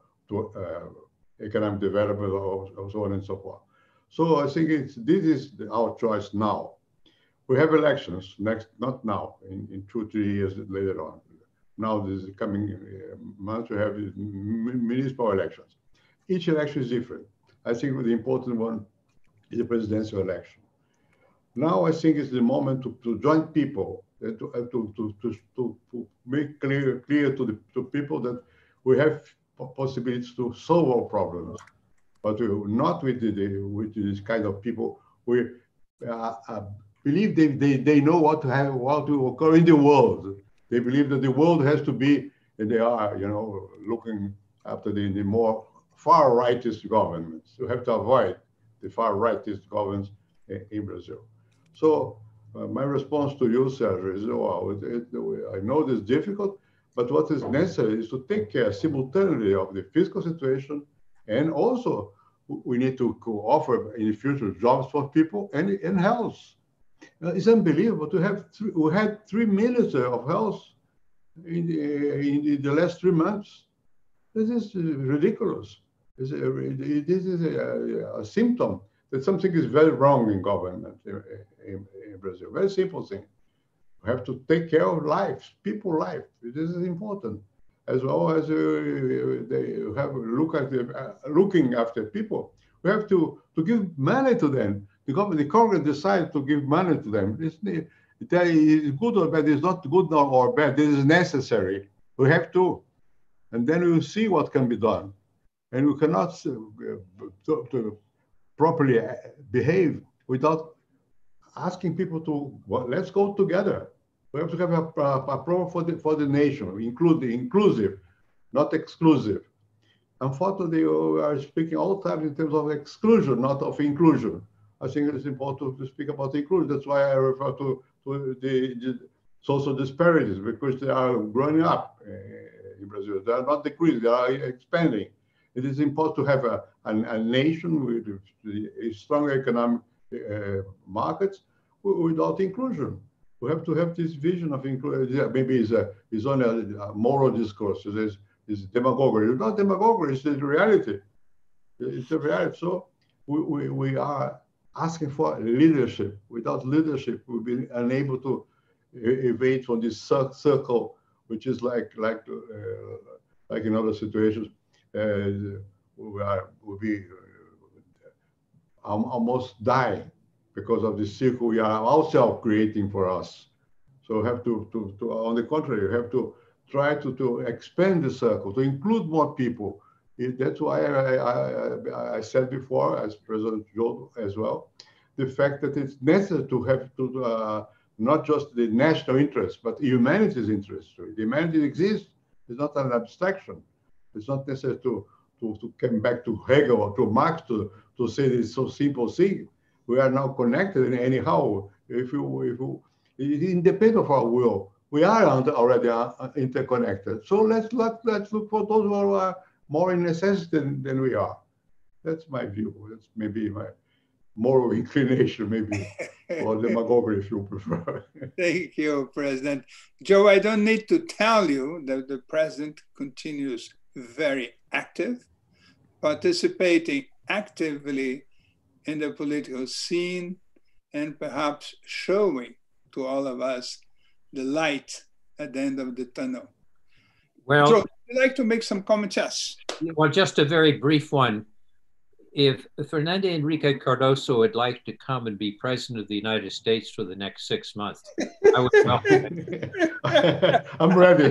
Speaker 5: economic development or so on and so forth. So I think this is our choice now. We have elections not now, in 2-3 years later on. Now, this coming month, we have municipal elections. Each election is different. I think the important one is the presidential election. Now, I think it's the moment to join people, to make clear to people that we have possibilities to solve our problems, but not with this kind of people. We believe they know what to occur in the world. They believe that the world has to be, and they are, looking after the more far-rightist governments. You have to avoid the far-rightist governments in Brazil. So my response to you, Sergio, is, well, I know this is difficult, but what is necessary is to take care simultaneously of the fiscal situation, and also we need to offer in the future jobs for people and health. It's unbelievable to have we had 3 ministers of health in the last 3 months. This is ridiculous. This is a symptom that something is very wrong in government in Brazil. Very simple thing. We have to take care of lives, people's life. This is important, as well as they have looking after people. We have to give money to them. The Congress decides to give money to them. It's good or bad. It's not good or bad. This is necessary. We have to, and then we will see what can be done. And we cannot to properly behave without asking people to, well, let's go together. We have to have a program for the nation, inclusive, not exclusive. Unfortunately, we are speaking all the time in terms of exclusion, not of inclusion. I think it's important to speak about inclusion. That's why I refer to the social disparities, because they are growing up in Brazil. They are not decreasing, they are expanding. It is important to have a nation with a strong economic markets without inclusion. We have to have this vision of inclusion. Maybe it's only a moral discourse. It's demagoguery. It's not demagoguery, it's the reality. It's the reality. So we are asking for leadership. Without leadership, we'll be unable to evade from this circle, which is like in other situations. We'll be almost die because of the circle we are ourselves creating for us. So we have to on the contrary, we have to try to expand the circle, to include more people. That's why I said before, as President Joe as well, the fact that it's necessary to have not just the national interest, but humanity's interest. Humanity exists. It's not an abstraction. It's not necessary to come back to Hegel or to Marx to say this so simple thing. We are now connected anyhow. If you independent of our will, we are already interconnected. So let's look for those who are more in necessity than we are. That's my view. That's maybe my moral inclination, maybe, or demagoguery, if you prefer.
Speaker 3: Thank you, President. Joe, I don't need to tell you that the President continues very active, participating actively in the political scene, and perhaps showing to all of us the light at the end of the tunnel.
Speaker 4: Well,
Speaker 3: Joe, would you like to make some comments? Yes.
Speaker 4: Well, just a very brief one. If Fernando Henrique Cardoso would like to come and be president of the United States for the next 6 months, I would welcome it.
Speaker 5: I'm ready.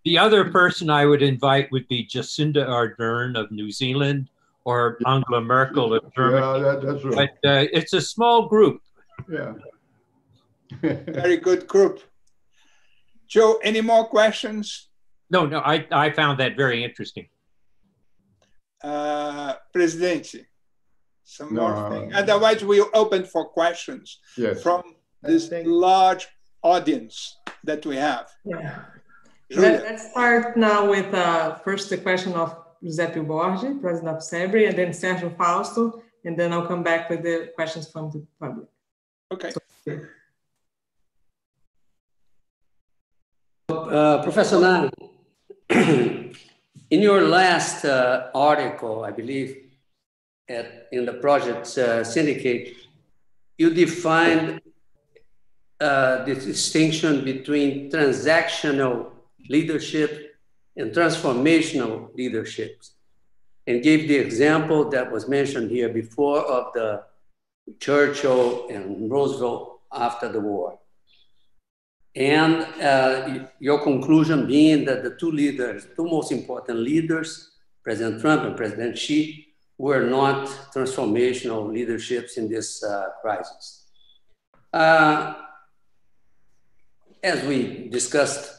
Speaker 4: The other person I would invite would be Jacinda Ardern of New Zealand or Angela Merkel of Germany.
Speaker 5: Yeah, that's right.
Speaker 4: But it's a small group.
Speaker 5: Yeah.
Speaker 3: Very good group. Joe, any more questions?
Speaker 4: No, I found that very interesting.
Speaker 3: Presidente, some more thing. Otherwise, we'll open for questions from this large audience that we have.
Speaker 1: Yeah. Let's start now with first the question of Giuseppe Borgi, President of SEBRI, and then Sergio Fausto, and then I'll come back with the questions from the public.
Speaker 3: Okay.
Speaker 6: Professor Nani, in your last article, I believe, in the project syndicate, you defined the distinction between transactional leadership and transformational leaderships, and gave the example that was mentioned here before of the Churchill and Roosevelt after the war. And your conclusion being that the two most important leaders, President Trump and President Xi, were not transformational leaderships in this crisis. As we discussed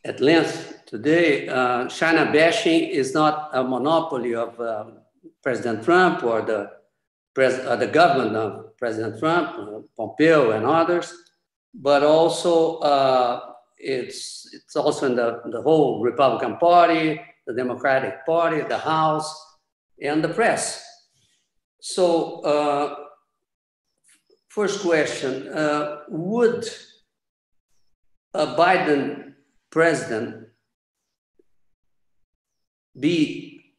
Speaker 6: at length today, China bashing is not a monopoly of President Trump or the government of President Trump, Pompeo and others, but also it's also in the whole Republican Party, the Democratic Party, the House, and the press. So first question, would a Biden president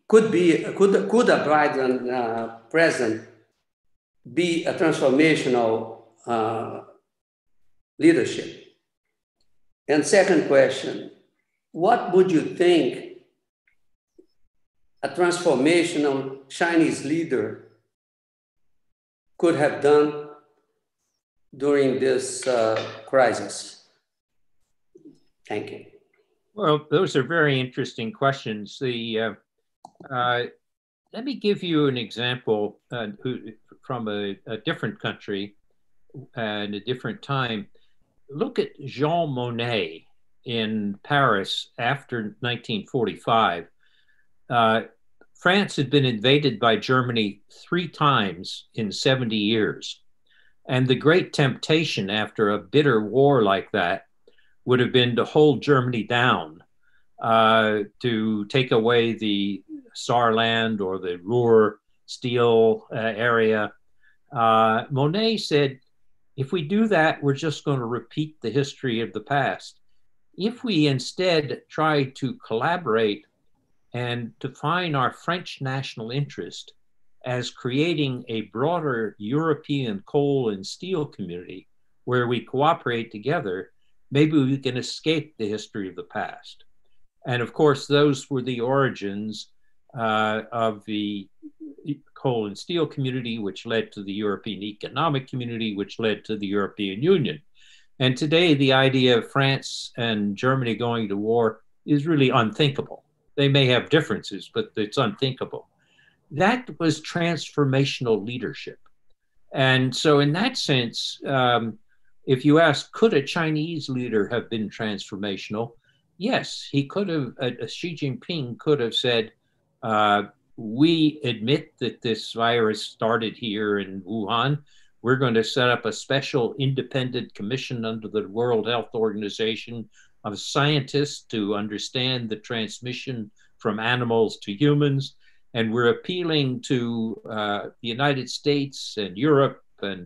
Speaker 6: could a Biden president be a transformational leadership? And second question, what would you think a transformational Chinese leader could have done during this crisis? Thank you.
Speaker 4: Well, those are very interesting questions. Let me give you an example from a different country and a different time. Look at Jean Monnet in Paris after 1945. France had been invaded by Germany 3 times in 70 years. And the great temptation after a bitter war like that would have been to hold Germany down, to take away the Saarland or the Ruhr steel area. Monet said, if we do that, we're just going to repeat the history of the past. If we instead try to collaborate and define our French national interest as creating a broader European coal and steel community where we cooperate together, maybe we can escape the history of the past. And of course, those were the origins of the coal and steel community, which led to the European Economic Community, which led to the European Union. And today, the idea of France and Germany going to war is really unthinkable. They may have differences, but it's unthinkable. That was transformational leadership. And so in that sense, if you ask, could a Chinese leader have been transformational? Yes, he could have, Xi Jinping could have said, we admit that this virus started here in Wuhan. We're going to set up a special independent commission under the World Health Organization of scientists to understand the transmission from animals to humans. And we're appealing to the United States and Europe and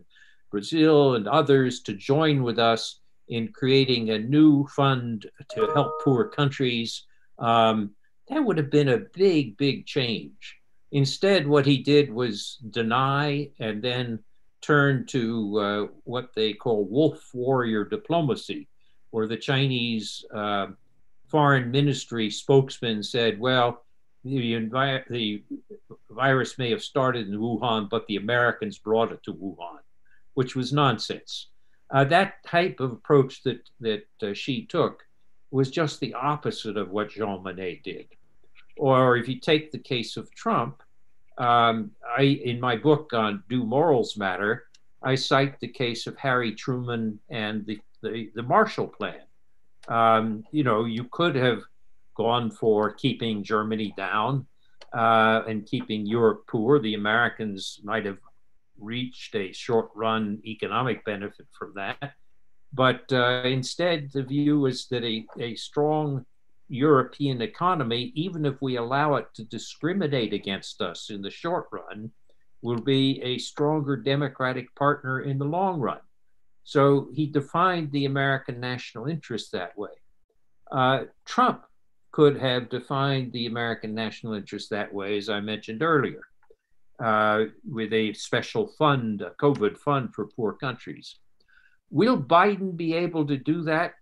Speaker 4: Brazil and others to join with us in creating a new fund to help poor countries. That would have been a big, big change. Instead, what he did was deny and then turn to what they call wolf warrior diplomacy, where the Chinese foreign ministry spokesman said, well, the virus may have started in Wuhan, but the Americans brought it to Wuhan, which was nonsense. That type of approach that Xi took was just the opposite of what Jean Monnet did. Or if you take the case of Trump, in my book on Do Morals Matter, I cite the case of Harry Truman and the Marshall Plan. You could have gone for keeping Germany down and keeping Europe poor. The Americans might have reached a short-run economic benefit from that. But instead, the view is that a strong European economy, even if we allow it to discriminate against us in the short run, will be a stronger democratic partner in the long run. So he defined the American national interest that way. Trump could have defined the American national interest that way, as I mentioned earlier, with a special fund, a COVID fund for poor countries. Will Biden be able to do that?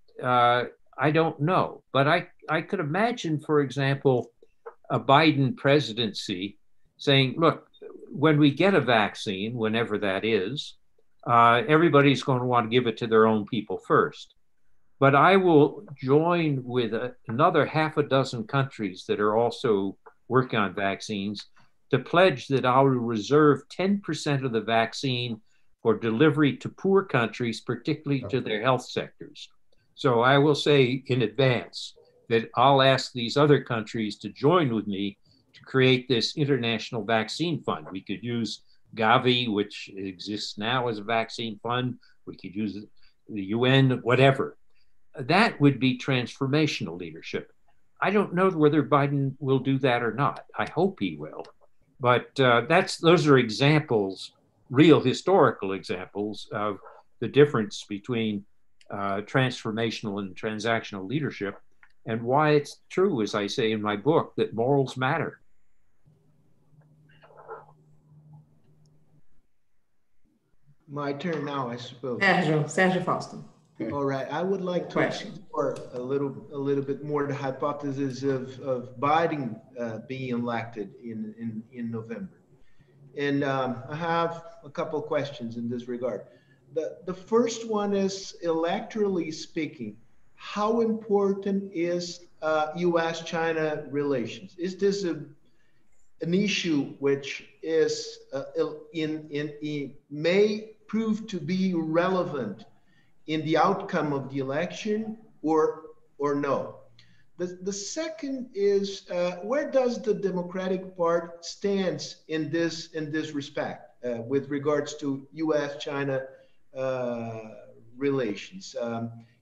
Speaker 4: I don't know, but I could imagine, for example, a Biden presidency saying, look, when we get a vaccine, whenever that is, everybody's going to want to give it to their own people first. But I will join with another 6 countries that are also working on vaccines to pledge that I will reserve 10% of the vaccine for delivery to poor countries, particularly to their health sectors. So I will say in advance that I'll ask these other countries to join with me to create this international vaccine fund. We could use Gavi, which exists now as a vaccine fund. We could use the UN, whatever. That would be transformational leadership. I don't know whether Biden will do that or not. I hope he will. But those are examples, real historical examples of the difference between transformational and transactional leadership, and why it's true, as I say in my book, that morals matter.
Speaker 2: My turn now, I suppose.
Speaker 1: Sergio Fausto.
Speaker 2: All right, I would like to explore a little bit more the hypothesis of Biden being elected in November, and I have a couple of questions in this regard. The first one is, electorally speaking, how important is U.S.-China relations? Is this an issue which is may prove to be relevant in the outcome of the election, or no? The second is, where does the Democratic Party stands in this respect with regards to U.S.-China relations?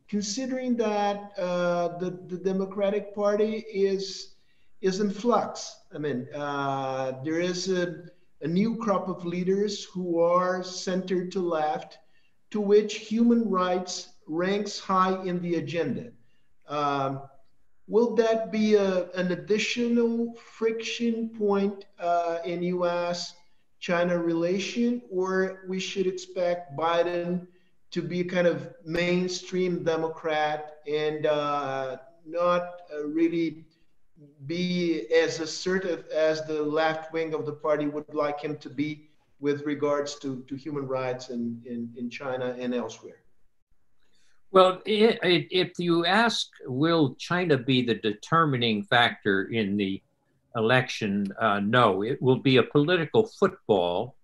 Speaker 2: Considering that the Democratic Party is in flux. I mean, there is a new crop of leaders who are center to left, to which human rights ranks high in the agenda. Will that be an additional friction point in U.S.-China relation, or we should expect Biden to be a kind of mainstream Democrat and not really be as assertive as the left wing of the party would like him to be with regards to human rights in China and elsewhere?
Speaker 4: Well, if you ask, will China be the determining factor in the election? No, it will be a political football,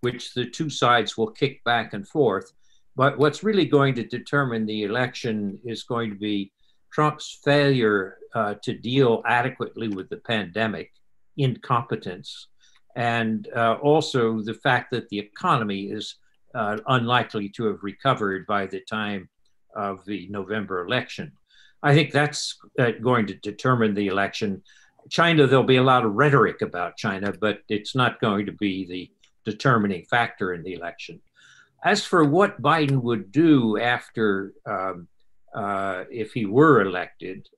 Speaker 4: which the two sides will kick back and forth. But what's really going to determine the election is going to be Trump's failure to deal adequately with the pandemic, incompetence, and also the fact that the economy is unlikely to have recovered by the time of the November election. I think that's going to determine the election. China, there'll be a lot of rhetoric about China, but it's not going to be the determining factor in the election. As for what Biden would do after, if he were elected,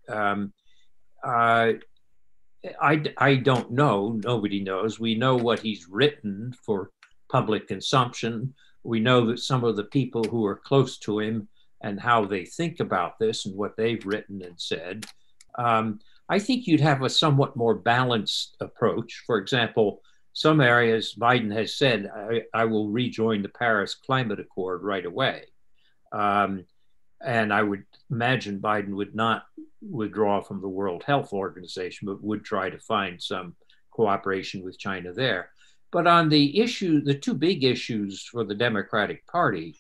Speaker 4: I don't know. Nobody knows. We know what he's written for public consumption. We know that some of the people who are close to him and how they think about this and what they've written and said. I think you'd have a somewhat more balanced approach. For example, some areas Biden has said, I will rejoin the Paris Climate Accord right away. And I would imagine Biden would not withdraw from the World Health Organization, but would try to find some cooperation with China there. But on the issue, the two big issues for the Democratic Party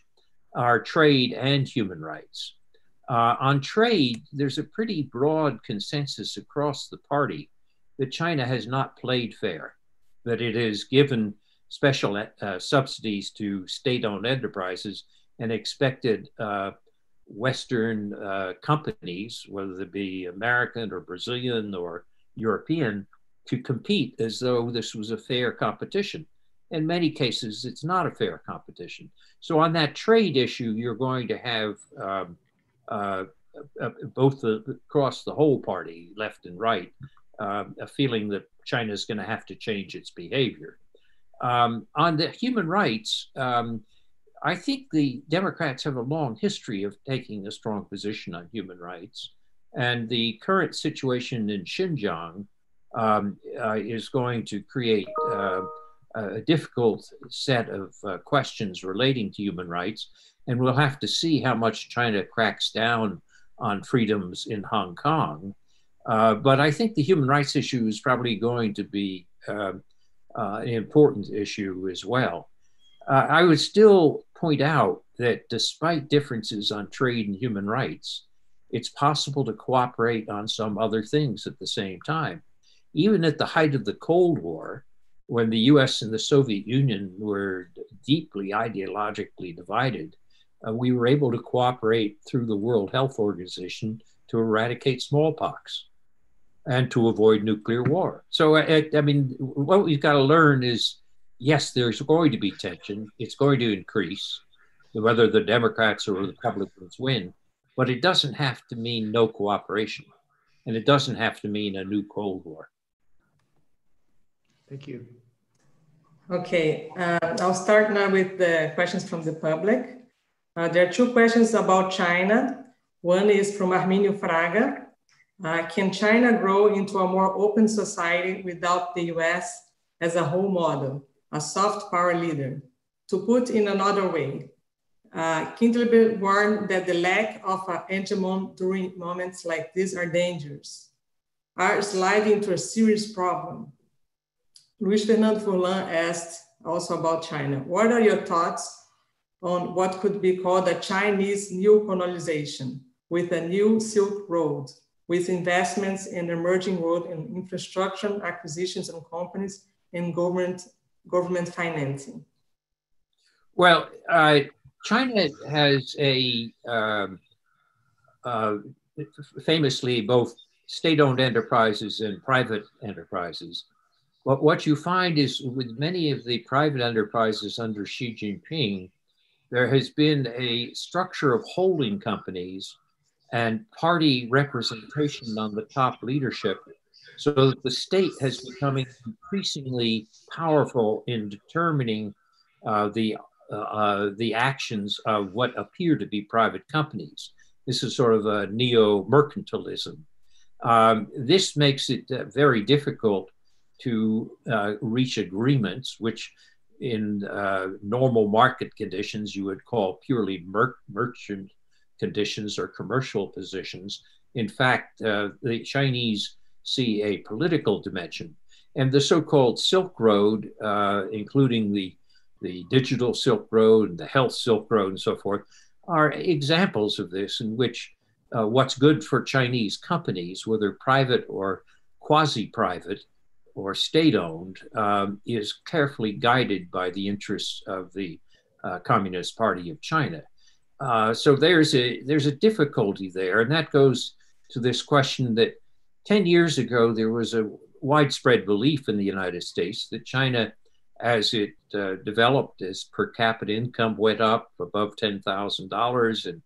Speaker 4: are trade and human rights. On trade, there's a pretty broad consensus across the party that China has not played fair, that it has given special subsidies to state-owned enterprises and expected Western companies, whether they be American or Brazilian or European, to compete as though this was a fair competition. In many cases, it's not a fair competition. So on that trade issue, you're going to have both across the whole party, left and right, a feeling that China is going to have to change its behavior. On the human rights, I think the Democrats have a long history of taking a strong position on human rights. And the current situation in Xinjiang is going to create a difficult set of questions relating to human rights. And we'll have to see how much China cracks down on freedoms in Hong Kong. But I think the human rights issue is probably going to be an important issue as well. I would still point out that despite differences on trade and human rights, it's possible to cooperate on some other things at the same time. Even at the height of the Cold War, when the US and the Soviet Union were deeply ideologically divided, we were able to cooperate through the World Health Organization to eradicate smallpox and to avoid nuclear war. So, I mean, what we've got to learn is, yes, there's going to be tension. It's going to increase, whether the Democrats or Republicans win, but it doesn't have to mean no cooperation. And it doesn't have to mean a new Cold War.
Speaker 2: Thank you.
Speaker 1: Okay, I'll start now with the questions from the public. There are two questions about China. One is from Arminio Fraga. Can China grow into a more open society without the US as a role model, a soft power leader? To put in another way, Kindle warned that the lack of a hegemon during moments like these are dangerous, are sliding into a serious problem. Luis Fernando Furlan asked also about China. What are your thoughts on what could be called a Chinese new colonization with a new Silk Road, with investments in emerging world in infrastructure, acquisitions and companies, and government financing?
Speaker 4: Well, China has famously both state-owned enterprises and private enterprises. But what you find is with many of the private enterprises under Xi Jinping, there has been a structure of holding companies and party representation on the top leadership, so that the state has become increasingly powerful in determining the actions of what appear to be private companies. This is sort of a neo-mercantilism. This makes it very difficult to reach agreements, which in normal market conditions you would call purely merchant conditions or commercial positions. In fact, the Chinese see a political dimension. And the so-called Silk Road, including the digital Silk Road and the health Silk Road and so forth, are examples of this, in which what's good for Chinese companies, whether private or quasi-private or state-owned, is carefully guided by the interests of the Communist Party of China. So there's a difficulty there, and that goes to this question that 10 years ago there was a widespread belief in the United States that China, as it developed, as per capita income went up above $10,000 and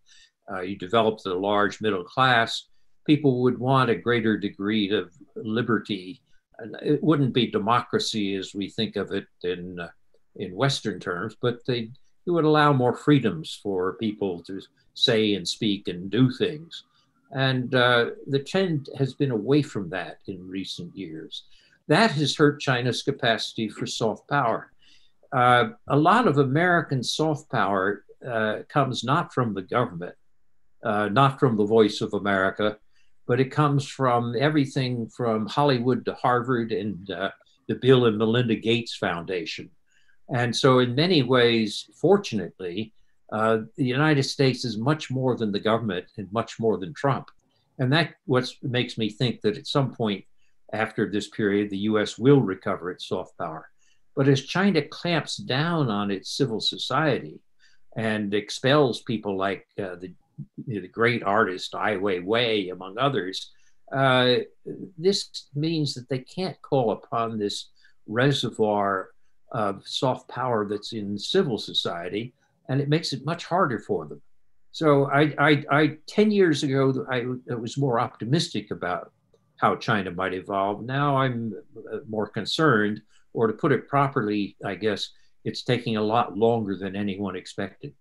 Speaker 4: you developed a large middle class, people would want a greater degree of liberty. And it wouldn't be democracy as we think of it in Western terms, but it would allow more freedoms for people to say and speak and do things. And the trend has been away from that in recent years. That has hurt China's capacity for soft power. A lot of American soft power comes not from the government, not from the Voice of America, but it comes from everything from Hollywood to Harvard and the Bill and Melinda Gates Foundation. And so in many ways, fortunately, the United States is much more than the government and much more than Trump. And that's what makes me think that at some point after this period, the US will recover its soft power. But as China clamps down on its civil society and expels people like the great artist Ai Weiwei, among others, this means that they can't call upon this reservoir of soft power that's in civil society, and it makes it much harder for them. So I 10 years ago, I was more optimistic about how China might evolve. Now I'm more concerned, or to put it properly, I guess, it's taking a lot longer than anyone expected.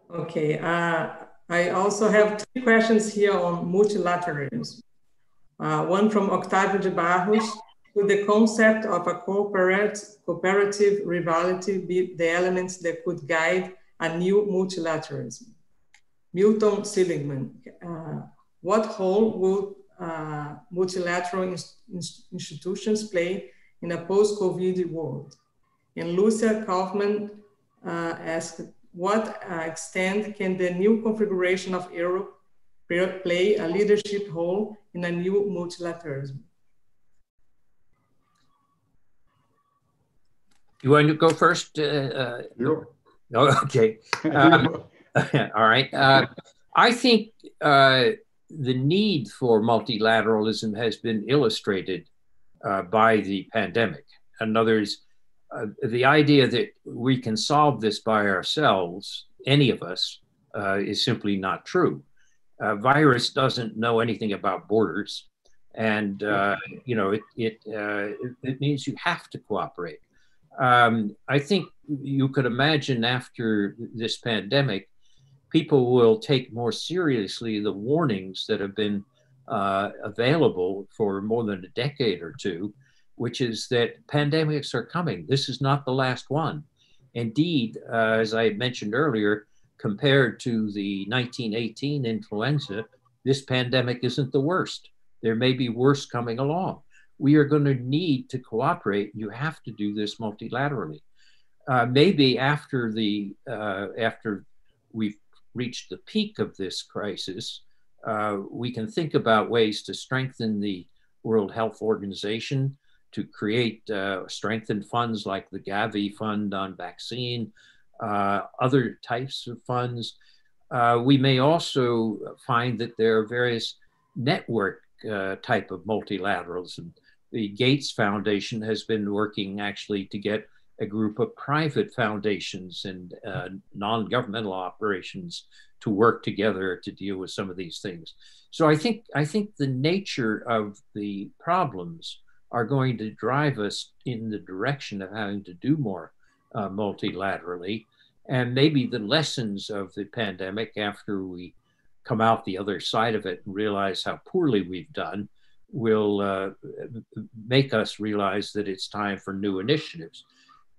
Speaker 1: Okay, I also have 3 questions here on multilateralism. One from Octavio de Barros. Could the concept of a cooperative rivalry be the elements that could guide a new multilateralism? Milton Seligman, what role will multilateral institutions play in a post-COVID world? And Lucia Kaufman asked, what extent can the new configuration of Europe play a leadership role in a new multilateralism?
Speaker 4: You want to go first?
Speaker 5: Sure.
Speaker 4: Oh, okay. All right. I think the need for multilateralism has been illustrated by the pandemic. In other words, the idea that we can solve this by ourselves, any of us, is simply not true. Virus doesn't know anything about borders, and it means you have to cooperate. I think you could imagine after this pandemic, people will take more seriously the warnings that have been available for more than a decade or two, which is that pandemics are coming. This is not the last one. Indeed, as I mentioned earlier, compared to the 1918 influenza, this pandemic isn't the worst. There may be worse coming along. We are going to need to cooperate. You have to do this multilaterally. Maybe after we've reached the peak of this crisis, we can think about ways to strengthen the World Health Organization, to create strengthened funds like the Gavi Fund on vaccine, other types of funds. We may also find that there are various network type of multilateralism. The Gates Foundation has been working actually to get a group of private foundations and non-governmental operations to work together to deal with some of these things. So I think the nature of the problems are going to drive us in the direction of having to do more multilaterally. And maybe the lessons of the pandemic, after we come out the other side of it and realize how poorly we've done, will make us realize that it's time for new initiatives.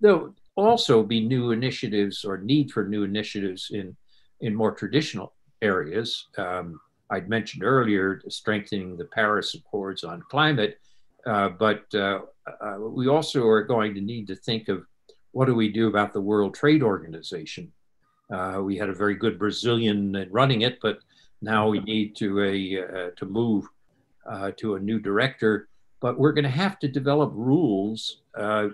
Speaker 4: There'll also be new initiatives or need for new initiatives in more traditional areas. I'd mentioned earlier strengthening the Paris Accords on climate, but we also are going to need to think of what do we do about the World Trade Organization. We had a very good Brazilian running it, but now we need to move to a new director. But we're going to have to develop rules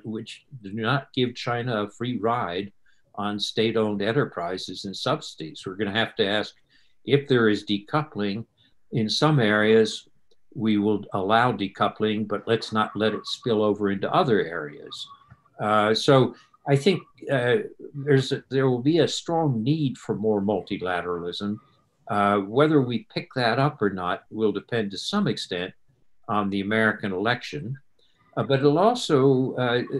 Speaker 4: which do not give China a free ride on state-owned enterprises and subsidies. We're going to have to ask if there is decoupling. In some areas, we will allow decoupling, but let's not let it spill over into other areas. So I think there will be a strong need for more multilateralism. Whether we pick that up or not will depend to some extent on the American election. But it'll also,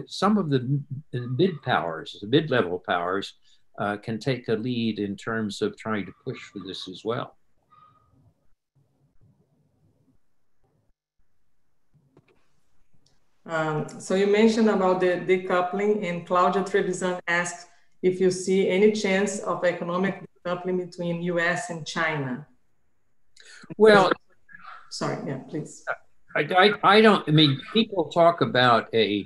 Speaker 4: some of the mid-powers, the mid-level powers, can take a lead in terms of trying to push for this as well.
Speaker 1: So you mentioned about the decoupling, and Claudia Trevisan asked if you see any chance of economic decoupling between US and China.
Speaker 4: Well,
Speaker 1: sorry, yeah, please.
Speaker 4: I don't, I mean, people talk about a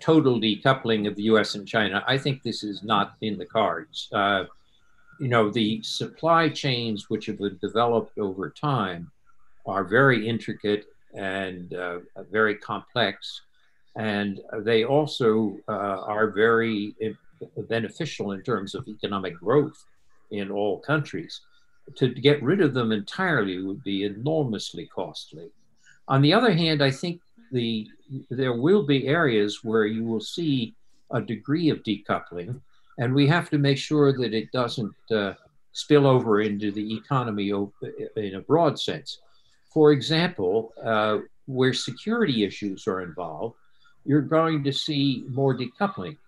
Speaker 4: total decoupling of the US and China. I think this is not in the cards. You know, the supply chains which have been developed over time are very intricate and very complex. And they also are very beneficial in terms of economic growth in all countries. To get rid of them entirely would be enormously costly. On the other hand, I think there will be areas where you will see a degree of decoupling, and we have to make sure that it doesn't spill over into the economy in a broad sense. For example, where security issues are involved, you're going to see more decoupling.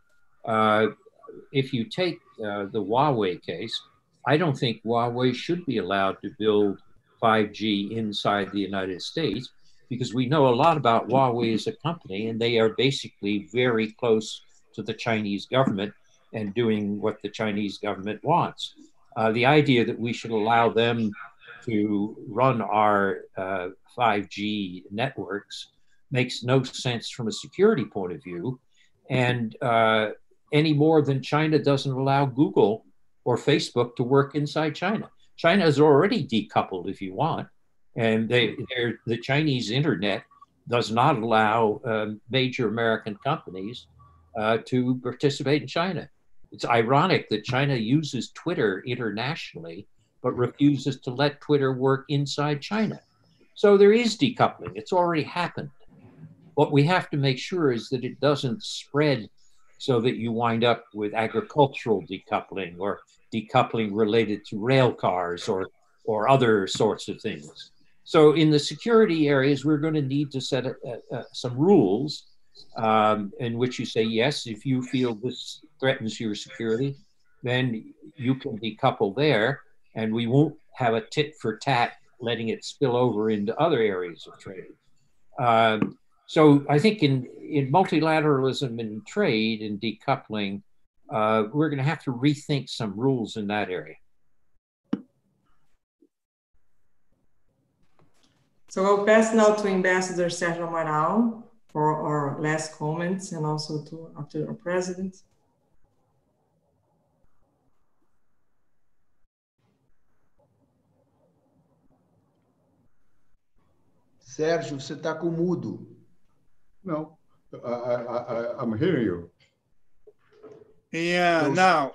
Speaker 4: If you take the Huawei case, I don't think Huawei should be allowed to build 5G inside the United States, because we know a lot about Huawei as a company, and they are basically very close to the Chinese government and doing what the Chinese government wants. The idea that we should allow them to run our 5G networks makes no sense from a security point of view. And any more than China doesn't allow Google or Facebook to work inside China. China is already decoupled, if you want, and the Chinese internet does not allow major American companies to participate in China. It's ironic that China uses Twitter internationally, but refuses to let Twitter work inside China. So there is decoupling. It's already happened. What we have to make sure is that it doesn't spread so that you wind up with agricultural decoupling or decoupling related to rail cars or other sorts of things. So in the security areas, we're going to need to set some rules in which you say, yes, if you feel this threatens your security, then you can decouple there, and we won't have a tit for tat letting it spill over into other areas of trade. So I think in multilateralism and trade and decoupling, we're going to have to rethink some rules in that area.
Speaker 1: So I'll pass now to Ambassador Sergio Amaral for our last comments and also to our president.
Speaker 2: Sérgio, você está com mudo.
Speaker 5: No, I'm hearing you.
Speaker 3: Yeah, now.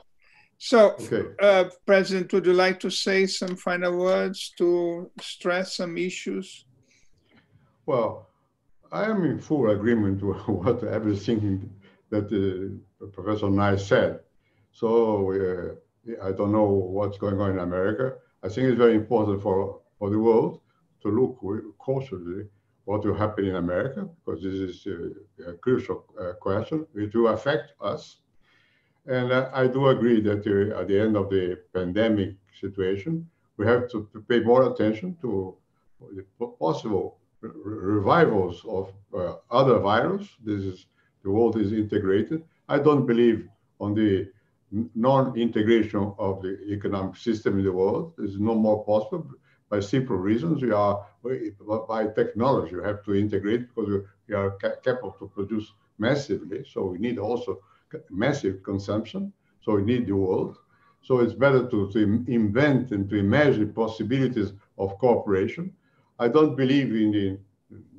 Speaker 3: So,
Speaker 5: okay.
Speaker 3: President, would you like to say some final words to stress some issues?
Speaker 5: Well, I am in full agreement with what everything that Professor Nye said. So I don't know what's going on in America. I think it's very important for the world to look cautiously what will happen in America, because this is a crucial question. It will affect us. And I do agree that at the end of the pandemic situation, we have to pay more attention to the possible revivals of other viruses. The world is integrated. I don't believe on the non-integration of the economic system in the world. It's no more possible by simple reasons. We are, by technology, you have to integrate because we are capable to produce massively. So we need also massive consumption. So we need the world. So it's better to invent and to imagine possibilities of cooperation. I don't believe in the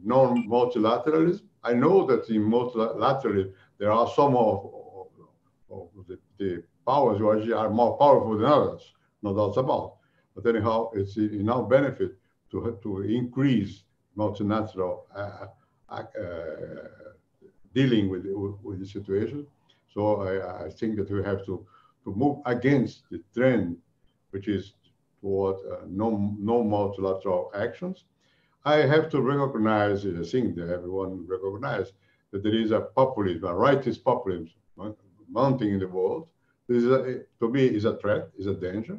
Speaker 5: non-multilateralism. I know that in multilateralism, there are some of the powers which are more powerful than others, no doubt about. But anyhow, it's in our benefit to increase multilateral dealing with the situation. So I think that we have to move against the trend, which is toward no multilateral actions. I have to recognize, I think that everyone recognizes that there is a populism, a rightist populism mounting in the world. This is to me, is a threat, is a danger.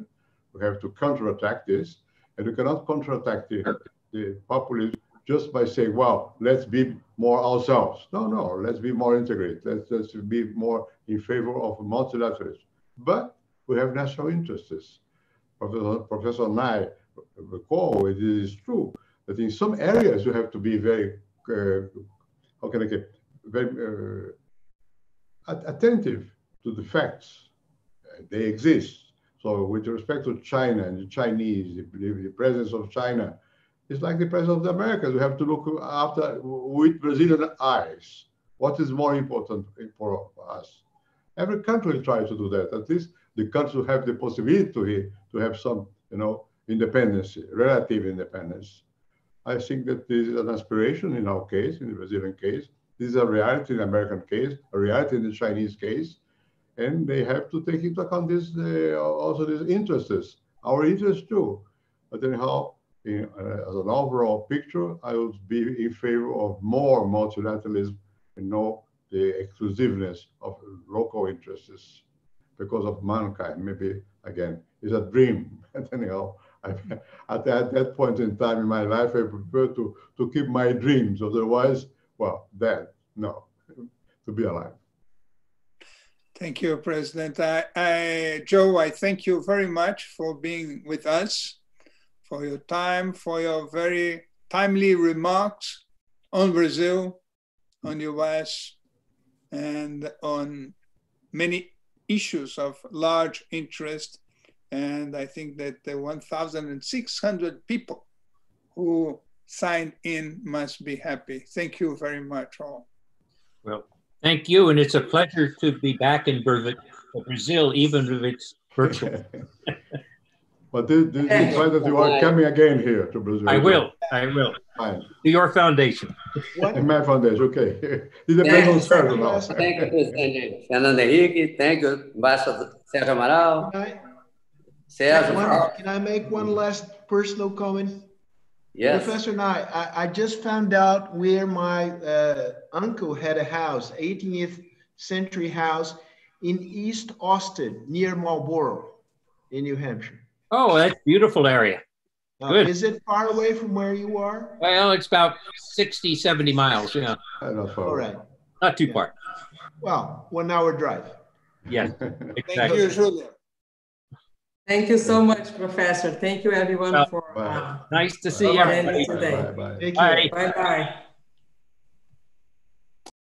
Speaker 5: We have to counterattack this, and we cannot counterattack the populism just by saying, well, let's be more ourselves. No, let's be more integrated. Let's be more in favor of multilateralism. But we have national interests. Professor Nye recall, it is true that in some areas you have to be very, how can I say, very attentive to the facts. They exist. So with respect to China and the Chinese, the presence of China, it's like the presence of the Americans. We have to look after with Brazilian eyes. What is more important for us? Every country will try to do that. At least the countries will have the possibility to have some, independence, relative independence. I think that this is an aspiration in our case, in the Brazilian case. This is a reality in the American case, a reality in the Chinese case. And they have to take into account this, also these interests, our interests too. But anyhow, as an overall picture, I would be in favor of more multilateralism and not the exclusiveness of local interests because of mankind. Maybe, again, it's a dream. And anyhow, at that point in time in my life, I prefer to keep my dreams. Otherwise, well, dead. No, to be alive.
Speaker 3: Thank you, President. Joe, I thank you very much for being with us, for your time, for your very timely remarks on Brazil, on US, and on many issues of large interest. And I think that the 1,600 people who signed in must be happy. Thank you very much, all.
Speaker 4: Well, thank you. And it's a pleasure to be back in Brazil, even if it's virtual.
Speaker 5: But this implies that you are coming again here to Brazil.
Speaker 4: I will.
Speaker 5: Fine.
Speaker 4: To your foundation.
Speaker 5: In my foundation, okay. It depends on Sergio now.
Speaker 6: Thank you, President Fernando Henrique. Thank you, Ambassador Sergio Amaral.
Speaker 2: Can I make one last personal comment?
Speaker 6: Yes.
Speaker 2: Professor Nye, I just found out where my uncle had a house, 18th century house in East Austin, near Marlborough, in New Hampshire.
Speaker 4: Oh, that's a beautiful area. Good.
Speaker 2: Is it far away from where you are?
Speaker 4: Well, it's about 60, 70 miles, yeah.
Speaker 2: All right.
Speaker 4: Not too far.
Speaker 2: Well, 1 hour drive.
Speaker 4: Yes,
Speaker 3: Thank
Speaker 4: exactly.
Speaker 3: you, Julia.
Speaker 1: Thank you so much, Professor. Thank you, everyone, for
Speaker 4: Nice to see everybody
Speaker 1: today.
Speaker 5: Bye-bye.
Speaker 2: Take care.
Speaker 1: Bye-bye.